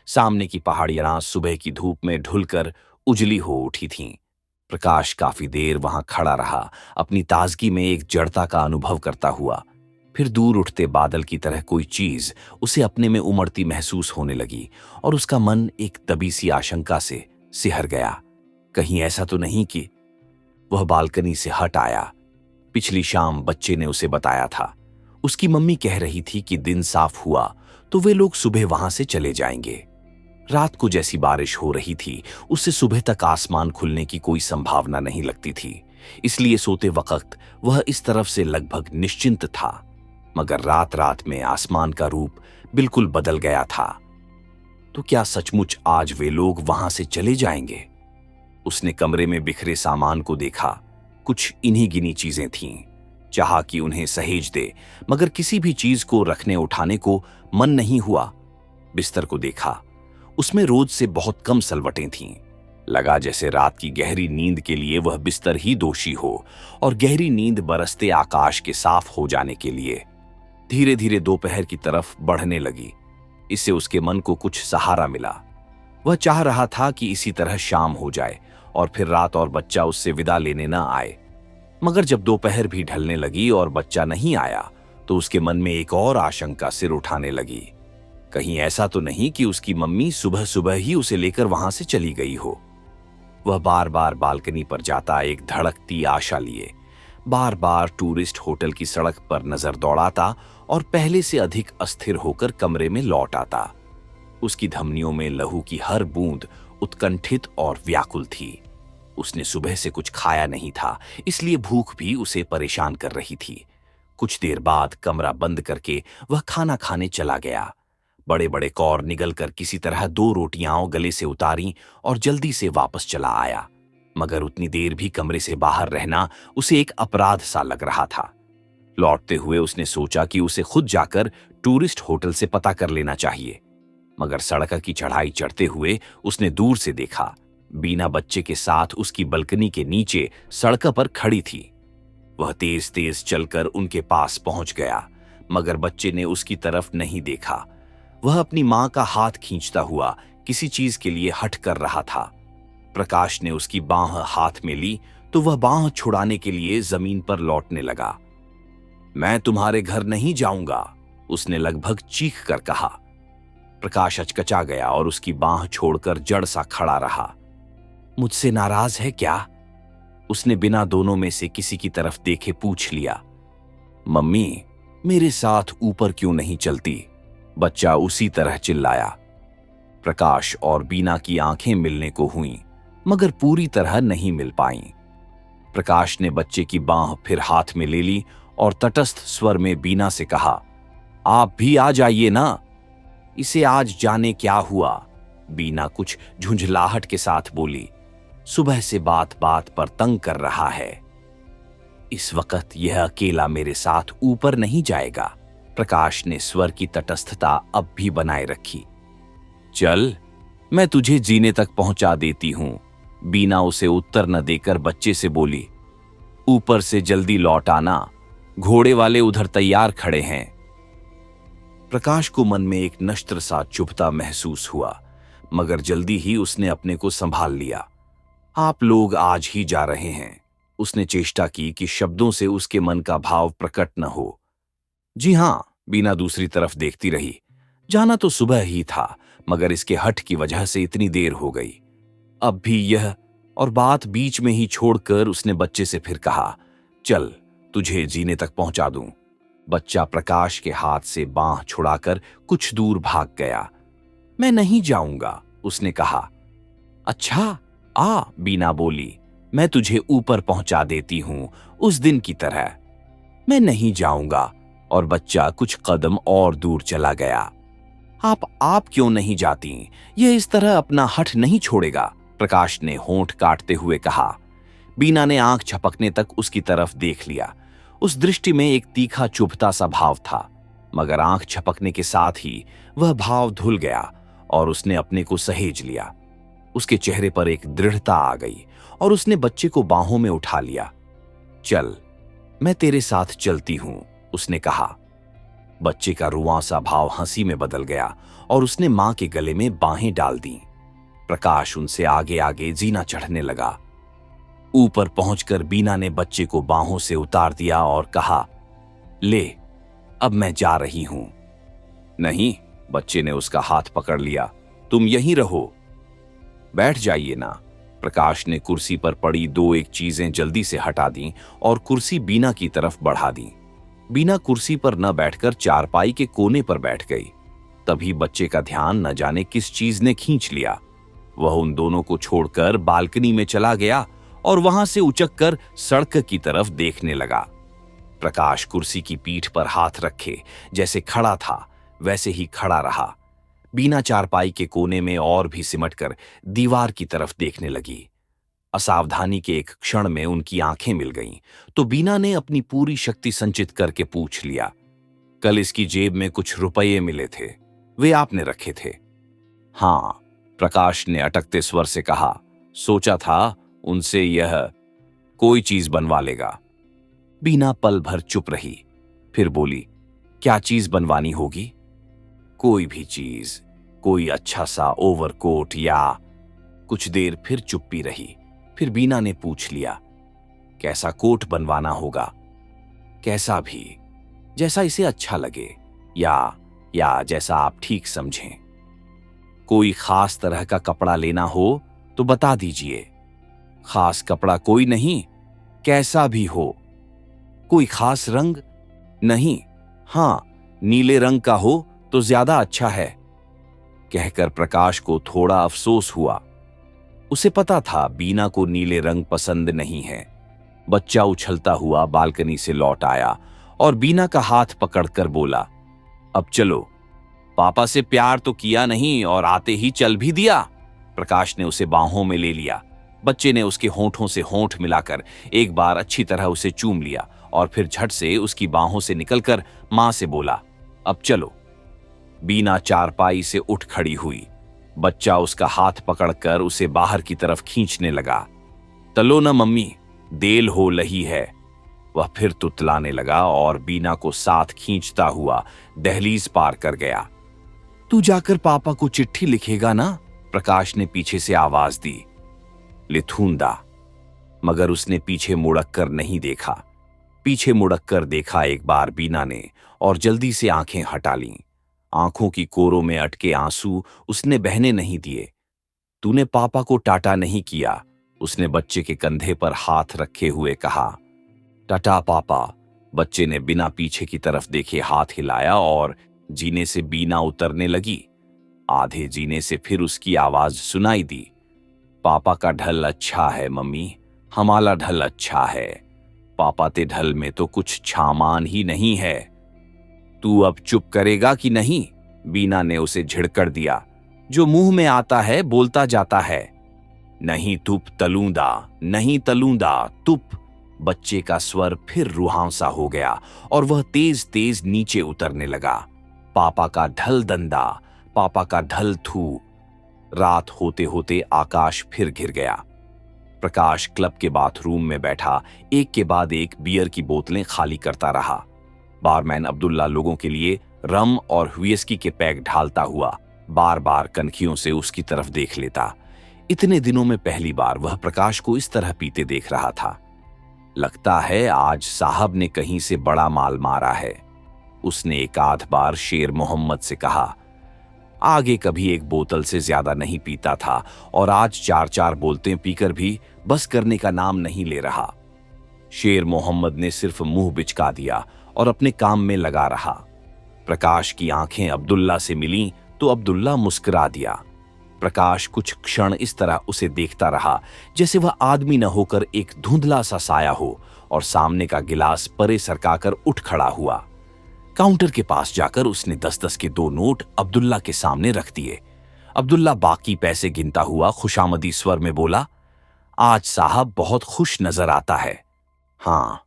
सामने की पहाड़ियां सुबह की धूप में ढुलकर उजली हो उठी थीं। प्रकाश काफी देर वहां खड़ा रहा, अपनी ताजगी में एक जड़ता का अनुभव करता हुआ। फिर दूर उठते बादल की तरह कोई चीज उसे अपने में उमड़ती महसूस होने लगी और उसका मन एक दबी सी आशंका से सिहर गया। कहीं ऐसा तो नहीं कि? वह बालकनी से हट आया। पिछली शाम बच्चे ने उसे बताया था। उसकी मम्मी कह रही थी कि दिन साफ हुआ तो वे लोग सुबह वहां से चले जाएंगे। रात को जैसी बारिश हो रही थी, उससे सुबह तक आसमान खुलने की कोई संभावना नहीं लगती थी। इसलिए सोते वक्त वह इस तरफ से लगभग निश्चिंत था। मगर रात रात में आसमान का रूप बिल्कुल बदल गया था। तो क्या सचमुच आज वे लोग वहां से चले जाएंगे? उसने कमरे में बिखरे सामान को देखा। कुछ इन्हीं गिनी चीजें थीं। चाहा कि उन्हें सहेज दे, मगर किसी भी चीज को रखने उठाने को मन नहीं हुआ। बिस्तर को देखा, उसमें रोज से बहुत कम सलवटें थीं। लगा जैसे रात की गहरी नींद के लिए वह बिस्तर ही दोषी हो और गहरी नींद बरसते आकाश के साफ हो जाने के लिए। धीरे धीरे दोपहर की तरफ बढ़ने लगी। इससे उसके मन को कुछ सहारा मिला। वह चाह रहा था कि इसी तरह शाम हो जाए और फिर रात और बच्चा उससे विदा लेने न आए। मगर जब दोपहर भी ढलने लगी और बच्चा नहीं आया तो उसके मन में एक और आशंका सिर उठाने लगी। कहीं ऐसा तो नहीं कि उसकी मम्मी सुबह सुबह ही उसे लेकर वहां से चली गई हो। वह बार बार बालकनी पर जाता, एक धड़कती आशा लिए। बार बार टूरिस्ट होटल की सड़क पर नजर दौड़ाता और पहले से अधिक अस्थिर होकर कमरे में लौट आता। उसकी धमनियों में लहू की हर बूंद उत्कंठित और व्याकुल थी। उसने सुबह से कुछ खाया नहीं था, इसलिए भूख भी उसे परेशान कर रही थी। कुछ देर बाद कमरा बंद करके वह खाना खाने चला गया। बड़े बड़े कौर निगलकर किसी तरह 2 रोटियां गले से उतारी और जल्दी से वापस चला आया। मगर उतनी देर भी कमरे से बाहर रहना उसे एक अपराध सा लग रहा था। लौटते हुए उसने सोचा कि उसे खुद जाकर टूरिस्ट होटल से पता कर लेना चाहिए। मगर सड़क की चढ़ाई चढ़ते हुए उसने दूर से देखा, बीना बच्चे के साथ उसकी बालकनी के नीचे सड़क पर खड़ी थी। वह तेज तेज चलकर उनके पास पहुंच गया, मगर बच्चे ने उसकी तरफ नहीं देखा। वह अपनी मां का हाथ खींचता हुआ किसी चीज के लिए हठ कर रहा था। प्रकाश ने उसकी बांह हाथ में ली तो वह बांह छुड़ाने के लिए जमीन पर लौटने लगा। मैं तुम्हारे घर नहीं जाऊंगा, उसने लगभग चीख कर कहा। प्रकाश अचकचा गया और उसकी बांह छोड़कर जड़ सा खड़ा रहा। मुझसे नाराज है क्या? उसने बिना दोनों में से किसी की तरफ देखे पूछ लिया। मम्मी, मेरे साथ ऊपर क्यों नहीं चलती? बच्चा उसी तरह चिल्लाया। प्रकाश और बीना की आंखें मिलने को हुईं, मगर पूरी तरह नहीं मिल पाईं। प्रकाश ने बच्चे की बांह फिर हाथ में ले ली और तटस्थ स्वर में बीना से कहा, आप भी आ जाइए ना। इसे आज जाने क्या हुआ, बीना कुछ झुंझलाहट के साथ बोली। सुबह से बात बात पर तंग कर रहा है। इस वक्त यह अकेला मेरे साथ ऊपर नहीं जाएगा। प्रकाश ने स्वर की तटस्थता अब भी बनाए रखी। चल, मैं तुझे जीने तक पहुंचा देती हूं। बीना उसे उत्तर न देकर बच्चे से बोली, ऊपर से जल्दी लौट आना, घोड़े वाले उधर तैयार खड़े हैं। प्रकाश को मन में एक नश्तर सा चुभता महसूस हुआ, मगर जल्दी ही उसने अपने को संभाल लिया। आप लोग आज ही जा रहे हैं। उसने चेष्टा की कि शब्दों से उसके मन का भाव प्रकट न हो। जी हां, बीना दूसरी तरफ देखती रही। जाना तो सुबह ही था, मगर इसके हठ की वजह से इतनी देर हो गई। अब भी यह, और बात बीच में ही छोड़कर उसने बच्चे से फिर कहा, चल, तुझे जीने तक पहुंचा दूं। बच्चा प्रकाश के हाथ से बांह छुड़ाकर कुछ दूर भाग गया। मैं नहीं जाऊंगा, उसने कहा। अच्छा, आ, बीना बोली, मैं तुझे ऊपर पहुंचा देती हूं, उस दिन की तरह। मैं नहीं जाऊंगा, और बच्चा कुछ कदम और दूर चला गया। आप क्यों नहीं जाती? यह इस तरह अपना हठ नहीं छोड़ेगा, प्रकाश ने होंठ काटते हुए कहा। बीना ने आंख झपकने तक उसकी तरफ देख लिया। उस दृष्टि में एक तीखा चुभता सा भाव था, मगर आंख झपकने के साथ ही वह भाव धुल गया और उसने अपने को सहेज लिया। उसके चेहरे पर एक दृढ़ता आ गई और उसने बच्चे को बाहों में उठा लिया। चल, मैं तेरे साथ चलती हूं, उसने कहा। बच्चे का रुआं सा भाव हंसी में बदल गया और उसने मां के गले में बाहें डाल दी। प्रकाश उनसे आगे आगे जीना चढ़ने लगा। ऊपर पहुंचकर बीना ने बच्चे को बाहों से उतार दिया और कहा, ले, अब मैं जा रही हूं। नहीं, बच्चे ने उसका हाथ पकड़ लिया, तुम यहीं रहो। बैठ जाइए ना। प्रकाश ने कुर्सी पर पड़ी दो एक चीजें जल्दी से हटा दी और कुर्सी बीना की तरफ बढ़ा दी। बीना कुर्सी पर न बैठकर चारपाई के कोने पर बैठ गई। तभी बच्चे का ध्यान न जाने किस चीज ने खींच लिया। वह उन दोनों को छोड़कर बालकनी में चला गया और वहां से उचक कर सड़क की तरफ देखने लगा। प्रकाश कुर्सी की पीठ पर हाथ रखे जैसे खड़ा था, वैसे ही खड़ा रहा। बीना चारपाई के कोने में और भी सिमटकर दीवार की तरफ देखने लगी। असावधानी के एक क्षण में उनकी आंखें मिल गईं, तो बीना ने अपनी पूरी शक्ति संचित करके पूछ लिया, कल इसकी जेब में कुछ रुपये मिले थे, वे आपने रखे थे? हां, प्रकाश ने अटकते स्वर से कहा। सोचा था उनसे यह कोई चीज बनवा लेगा। बीना पल भर चुप रही, फिर बोली, क्या चीज बनवानी होगी? कोई भी चीज, कोई अच्छा सा ओवरकोट या। कुछ देर फिर चुप्पी रही। फिर बीना ने पूछ लिया, कैसा कोट बनवाना होगा? कैसा भी, जैसा इसे अच्छा लगे, या जैसा आप ठीक समझें। कोई खास तरह का कपड़ा लेना हो तो बता दीजिए। खास कपड़ा कोई नहीं, कैसा भी हो। कोई खास रंग? नहीं, हां, नीले रंग का हो तो ज्यादा अच्छा है। कहकर प्रकाश को थोड़ा अफसोस हुआ। उसे पता था बीना को नीले रंग पसंद नहीं है। बच्चा उछलता हुआ बालकनी से लौट आया और बीना का हाथ पकड़कर बोला, अब चलो। पापा से प्यार तो किया नहीं और आते ही चल भी दिया। प्रकाश ने उसे बाहों में ले लिया। बच्चे ने उसके होंठों से होंठ मिलाकर एक बार अच्छी तरह उसे चूम लिया और फिर झट से उसकी बाहों से निकलकर मां से बोला, अब चलो। बीना चारपाई से उठ खड़ी हुई। बच्चा उसका हाथ पकड़कर उसे बाहर की तरफ खींचने लगा। तलो न मम्मी, देल हो लही है। वह फिर तुतलाने लगा और बीना को साथ खींचता हुआ दहलीज पार कर गया। तू जाकर पापा को चिट्ठी लिखेगा ना? प्रकाश ने पीछे से आवाज दी। लिथूंदा। मगर उसने पीछे मुड़क कर नहीं देखा। पीछे मुड़क कर देखा एक बार बीना ने और जल्दी से आंखें हटा लीं। आंखों की कोरों में अटके आंसू उसने बहने नहीं दिए। तूने पापा को टाटा नहीं किया, उसने बच्चे के कंधे पर हाथ रखे हुए कहा। टाटा पापा। बच्चे ने बिना पीछे की तरफ देखे हाथ हिलाया और जीने से बीना उतरने लगी। आधे जीने से फिर उसकी आवाज सुनाई दी, पापा का ढल अच्छा है मम्मी, हमारा ढल अच्छा है। पापा ते ढल में तो कुछ छामान ही नहीं है। तू अब चुप करेगा कि नहीं? बीना ने उसे झिड़कर दिया। जो मुंह में आता है बोलता जाता है। नहीं तुप तलूंदा, नहीं तलूंदा तुप। बच्चे का स्वर फिर रुहांसा हो गया और वह तेज तेज नीचे उतरने लगा। पापा का ढल दंदा, पापा का ढल थू। रात होते होते आकाश फिर घिर गया। प्रकाश क्लब के बाथरूम में बैठा एक के बाद एक बियर की बोतलें खाली करता रहा। बारमैन अब्दुल्ला लोगों के लिए रम और व्हिस्की के पैक ढालता हुआ बार बार कनखियों से उसकी तरफ देख लेता। इतने दिनों में पहली बार वह प्रकाश को इस तरह पीते देख रहा था। लगता है आज साहब ने कहीं से बड़ा माल मारा है, उसने एक आध बार शेर मोहम्मद से कहा। आगे कभी एक बोतल से ज्यादा नहीं पीता था और आज 4-4 बोतलें पीकर भी बस करने का नाम नहीं ले रहा। शेर मोहम्मद ने सिर्फ मुंह बिचका दिया और अपने काम में लगा रहा। प्रकाश की आंखें अब्दुल्ला से मिलीं तो अब्दुल्ला मुस्कुरा दिया। प्रकाश कुछ क्षण इस तरह उसे देखता रहा जैसे वह आदमी न होकर एक धुंधला सा साया हो, और सामने का गिलास परे सरकाकर उठ खड़ा हुआ। काउंटर के पास जाकर उसने 10-10 के 2 नोट अब्दुल्ला के सामने रख दिए। अब्दुल्ला बाकी पैसे गिनता हुआ खुशामदी स्वर में बोला, आज साहब बहुत खुश नजर आता है। हाँ।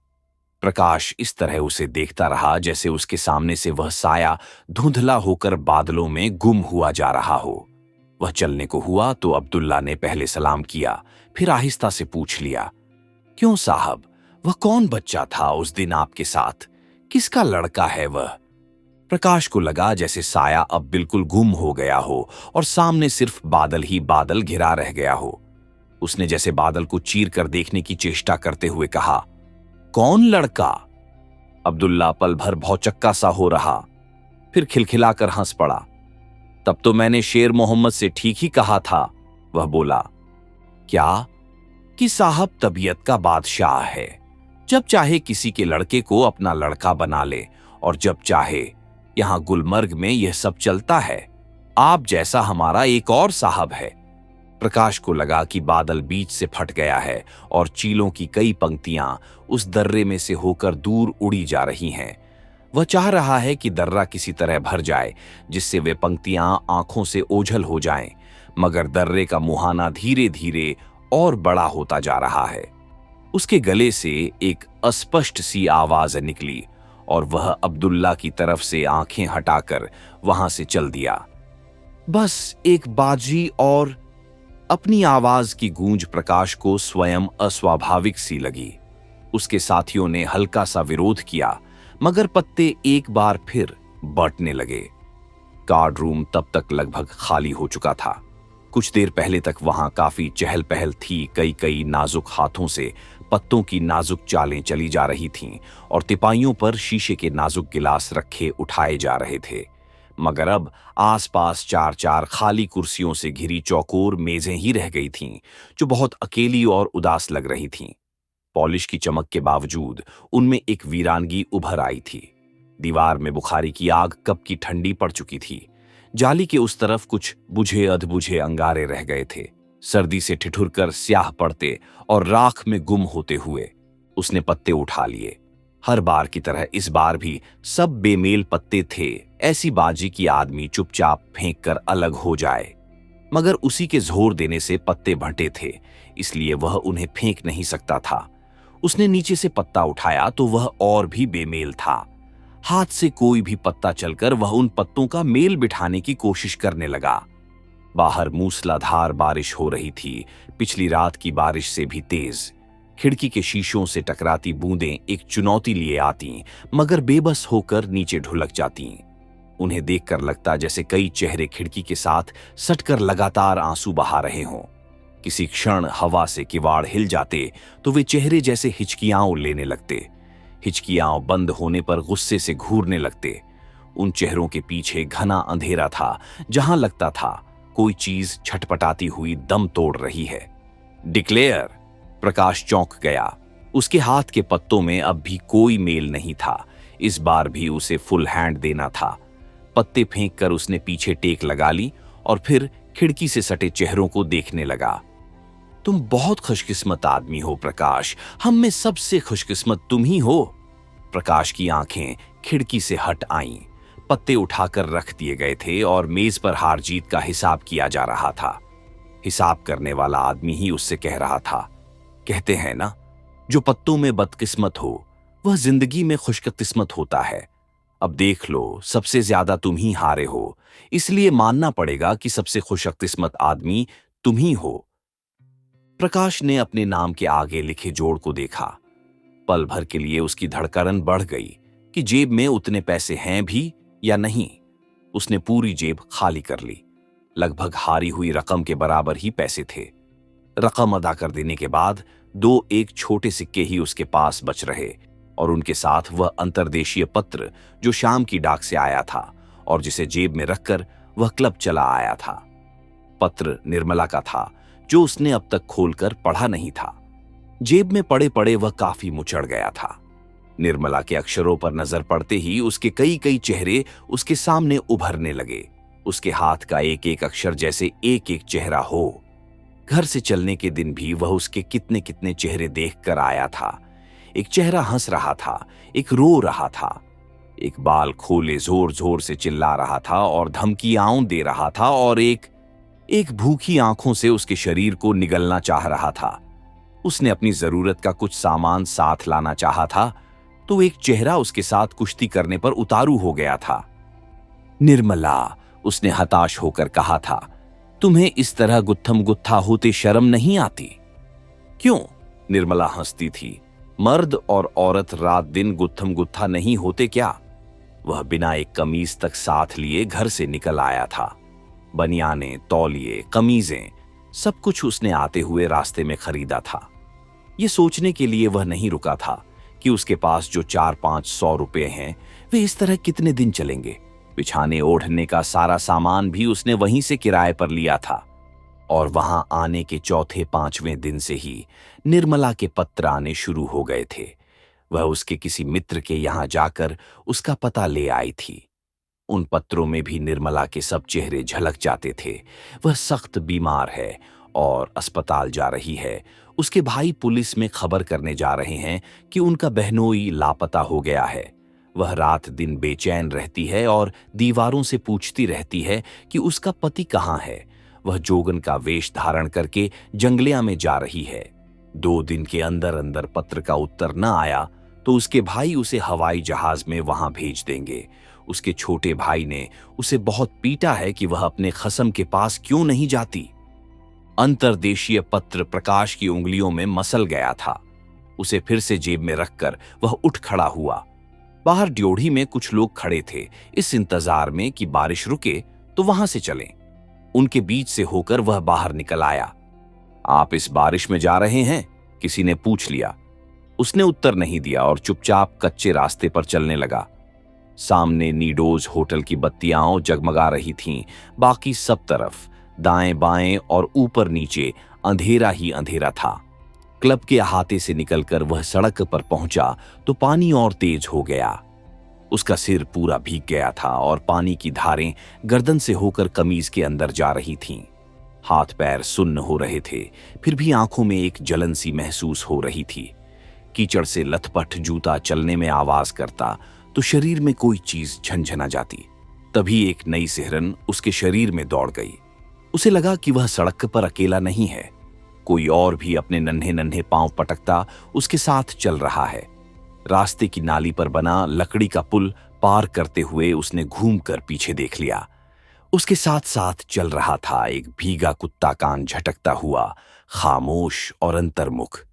प्रकाश इस तरह उसे देखता रहा जैसे उसके सामने से वह साया धुंधला होकर बादलों में गुम हुआ जा रहा हो। वह चलने को हुआ तो अब्दुल्ला ने पहले सलाम किया, फिर आहिस्ता से पूछ लिया, क्यों साहब, वह कौन बच्चा था उस दिन आपके साथ? किसका लड़का है वह? प्रकाश को लगा जैसे साया अब बिल्कुल गुम हो गया हो और सामने सिर्फ बादल ही बादल घिरा रह गया हो। उसने जैसे बादल को चीर कर देखने की चेष्टा करते हुए कहा, कौन लड़का? अब्दुल्ला पल भर भौचक्का सा हो रहा, फिर खिलखिलाकर हंस पड़ा। तब तो मैंने शेर मोहम्मद से ठीक ही कहा था, वह बोला। क्या? कि साहब तबीयत का बादशाह है, जब चाहे किसी के लड़के को अपना लड़का बना ले और जब चाहे। यहां गुलमर्ग में यह सब चलता है। आप जैसा हमारा एक और साहब है। प्रकाश को लगा कि बादल बीच से फट गया है और चीलों की कई पंक्तियां उस दर्रे में से होकर दूर उड़ी जा रही हैं। वह चाह रहा है कि दर्रा किसी तरह भर जाए जिससे वे पंक्तियां आंखों से ओझल हो जाएं, मगर दर्रे का मुहाना धीरे धीरे और बड़ा होता जा रहा है। उसके गले से एक अस्पष्ट सी आवाज निकली और वह अब्दुल्ला की तरफ से आंखें हटाकर वहां से चल दिया। बस एक बाजी, और अपनी आवाज की गूंज प्रकाश को स्वयं अस्वाभाविक सी लगी। उसके साथियों ने हल्का सा विरोध किया, मगर पत्ते एक बार फिर बंटने लगे। कार्ड रूम तब तक लगभग खाली हो चुका था। कुछ देर पहले तक वहां काफी चहल पहल थी। कई नाजुक हाथों से पत्तों की नाजुक चालें चली जा रही थीं और तिपाइयों पर शीशे के नाजुक गिलास रखे उठाए जा रहे थे। मगर अब आसपास 4-4 खाली कुर्सियों से घिरी चौकोर मेजें ही रह गई थीं, जो बहुत अकेली और उदास लग रही थीं। पॉलिश की चमक के बावजूद उनमें एक वीरानगी उभर आई थी। दीवार में बुखारी की आग कब की ठंडी पड़ चुकी थी। जाली के उस तरफ कुछ बुझे अधबुझे अंगारे रह गए थे, सर्दी से ठिठुरकर स्याह पड़ते और राख में गुम होते हुए। उसने पत्ते उठा लिए। हर बार की तरह इस बार भी सब बेमेल पत्ते थे। ऐसी बाजी की आदमी चुपचाप फेंक कर अलग हो जाए, मगर उसी के जोर देने से पत्ते भंटे थे, इसलिए वह उन्हें फेंक नहीं सकता था। उसने नीचे से पत्ता उठाया तो वह और भी बेमेल था। हाथ से कोई भी पत्ता चलकर वह उन पत्तों का मेल बिठाने की कोशिश करने लगा। बाहर मूसलाधार बारिश हो रही थी, पिछली रात की बारिश से भी तेज। खिड़की के शीशों से टकराती बूंदें एक चुनौती लिए आती, मगर बेबस होकर नीचे ढुलक जाती। उन्हें देखकर लगता जैसे कई चेहरे खिड़की के साथ सटकर लगातार आंसू बहा रहे हों। किसी क्षण हवा से किवाड़ हिल जाते तो वे चेहरे जैसे हिचकियां लेने लगते। हिचकियां बंद होने पर गुस्से से घूरने लगते। उन चेहरों के पीछे घना अंधेरा था, जहां लगता था कोई चीज छटपटाती हुई दम तोड़ रही है। डिक्लेयर! प्रकाश चौंक गया। उसके हाथ के पत्तों में अब भी कोई मेल नहीं था। इस बार भी उसे फुल हैंड देना था। पत्ते फेंक कर उसने पीछे टेक लगा ली और फिर खिड़की से सटे चेहरों को देखने लगा। तुम बहुत खुशकिस्मत आदमी हो प्रकाश, हम में सबसे खुशकिस्मत तुम ही हो। प्रकाश की आंखें खिड़की से हट आईं। पत्ते उठाकर रख दिए गए थे और मेज पर हार जीत का हिसाब किया जा रहा था। हिसाब करने वाला आदमी ही उससे कह रहा था, कहते हैं ना, जो पत्तों में बदकिस्मत हो वह जिंदगी में खुशकिस्मत होता है। अब देख लो, सबसे ज्यादा तुम ही हारे हो, इसलिए मानना पड़ेगा कि सबसे खुशकिस्मत आदमी तुम ही हो। प्रकाश ने अपने नाम के आगे लिखे जोड़ को देखा। पल भर के लिए उसकी धड़कन बढ़ गई कि जेब में उतने पैसे हैं भी या नहीं। उसने पूरी जेब खाली कर ली। लगभग हारी हुई रकम के बराबर ही पैसे थे। रकम अदा कर देने के बाद एक छोटे सिक्के ही उसके पास बच रहे और उनके साथ वह अंतर्देशीय पत्र जो शाम की डाक से आया था और जिसे जेब में रखकर वह क्लब चला आया था। पत्र निर्मला का था, जो उसने अब तक खोलकर पढ़ा नहीं था। जेब में पड़े पड़े वह काफी मुचड़ गया था। निर्मला के अक्षरों पर नजर पड़ते ही उसके कई कई चेहरे उसके सामने उभरने लगे। उसके हाथ का एक एक अक्षर जैसे एक एक चेहरा हो। घर से चलने के दिन भी वह उसके कितने कितने चेहरे देख कर आया था। एक चेहरा हंस रहा था, एक रो रहा था, एक बाल खोले जोर जोर से चिल्ला रहा था और धमकियां दे रहा था, और एक भूखी आंखों से उसके शरीर को निगलना चाह रहा था। उसने अपनी जरूरत का कुछ सामान साथ लाना चाहा था तो एक चेहरा उसके साथ कुश्ती करने पर उतारू हो गया था। निर्मला, उसने हताश होकर कहा था, तुम्हें इस तरह गुत्थम गुत्था होते शर्म नहीं आती? क्यों? निर्मला हंसती थी। मर्द और औरत रात दिन गुत्थम गुत्था नहीं होते क्या? वह बिना एक कमीज तक साथ लिए घर से निकल आया था। बनियाने, तौलिए, कमीजें, सब कुछ उसने आते हुए रास्ते में खरीदा था। ये सोचने के लिए वह नहीं रुका था कि उसके पास जो 400-500 रुपए हैं वे इस तरह कितने दिन चलेंगे। बिछाने ओढ़ने का सारा सामान भी उसने वहीं से किराए पर लिया था और वहां आने के चौथे पांचवें दिन से ही निर्मला के पत्र आने शुरू हो गए थे। वह उसके किसी मित्र के यहां जाकर उसका पता ले आई थी। उन पत्रों में भी निर्मला के सब चेहरे झलक जाते थे। वह सख्त बीमार है और अस्पताल जा रही है। उसके भाई पुलिस में खबर करने जा रहे हैं कि उनका बहनोई लापता हो गया है। वह रात दिन बेचैन रहती है और दीवारों से पूछती रहती है कि उसका पति कहाँ है। वह जोगन का वेश धारण करके जंगलिया में जा रही है। 2 दिन के अंदर अंदर पत्र का उत्तर न आया तो उसके भाई उसे हवाई जहाज में वहां भेज देंगे। उसके छोटे भाई ने उसे बहुत पीटा है कि वह अपने खसम के पास क्यों नहीं जाती। अंतर्देशीय पत्र प्रकाश की उंगलियों में मसल गया था। उसे फिर से जेब में रखकर वह उठ खड़ा हुआ। बाहर ड्योढ़ी में कुछ लोग खड़े थे, इस इंतजार में कि बारिश रुके तो वहां से चलें। उनके बीच से होकर वह बाहर निकल आया। आप इस बारिश में जा रहे हैं? किसी ने पूछ लिया। उसने उत्तर नहीं दिया और चुपचाप कच्चे रास्ते पर चलने लगा। सामने नीडोज होटल की बत्तियां जगमगा रही थीं। बाकी सब तरफ दाएं बाएं और ऊपर नीचे अंधेरा ही अंधेरा था। क्लब के अहाते से निकलकर वह सड़क पर पहुंचा तो पानी और तेज हो गया। उसका सिर पूरा भीग गया था और पानी की धारें गर्दन से होकर कमीज के अंदर जा रही थीं। हाथ पैर सुन्न हो रहे थे, फिर भी आंखों में एक जलन सी महसूस हो रही थी। कीचड़ से लथपथ जूता चलने में आवाज करता तो शरीर में कोई चीज झंझना जाती। तभी एक नई सिहरन उसके शरीर में दौड़ गई। उसे लगा कि वह सड़क पर अकेला नहीं है, कोई और भी अपने नन्हे नन्हे पांव पटकता उसके साथ चल रहा है। रास्ते की नाली पर बना लकड़ी का पुल पार करते हुए उसने घूमकर पीछे देख लिया। उसके साथ साथ चल रहा था एक भीगा कुत्ता, कान झटकता हुआ, खामोश और अंतर्मुख।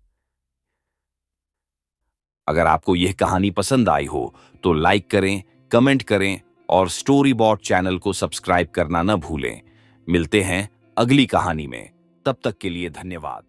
अगर आपको यह कहानी पसंद आई हो तो लाइक करें, कमेंट करें और स्टोरी बॉट चैनल को सब्सक्राइब करना न भूलें। मिलते हैं अगली कहानी में। तब तक के लिए धन्यवाद।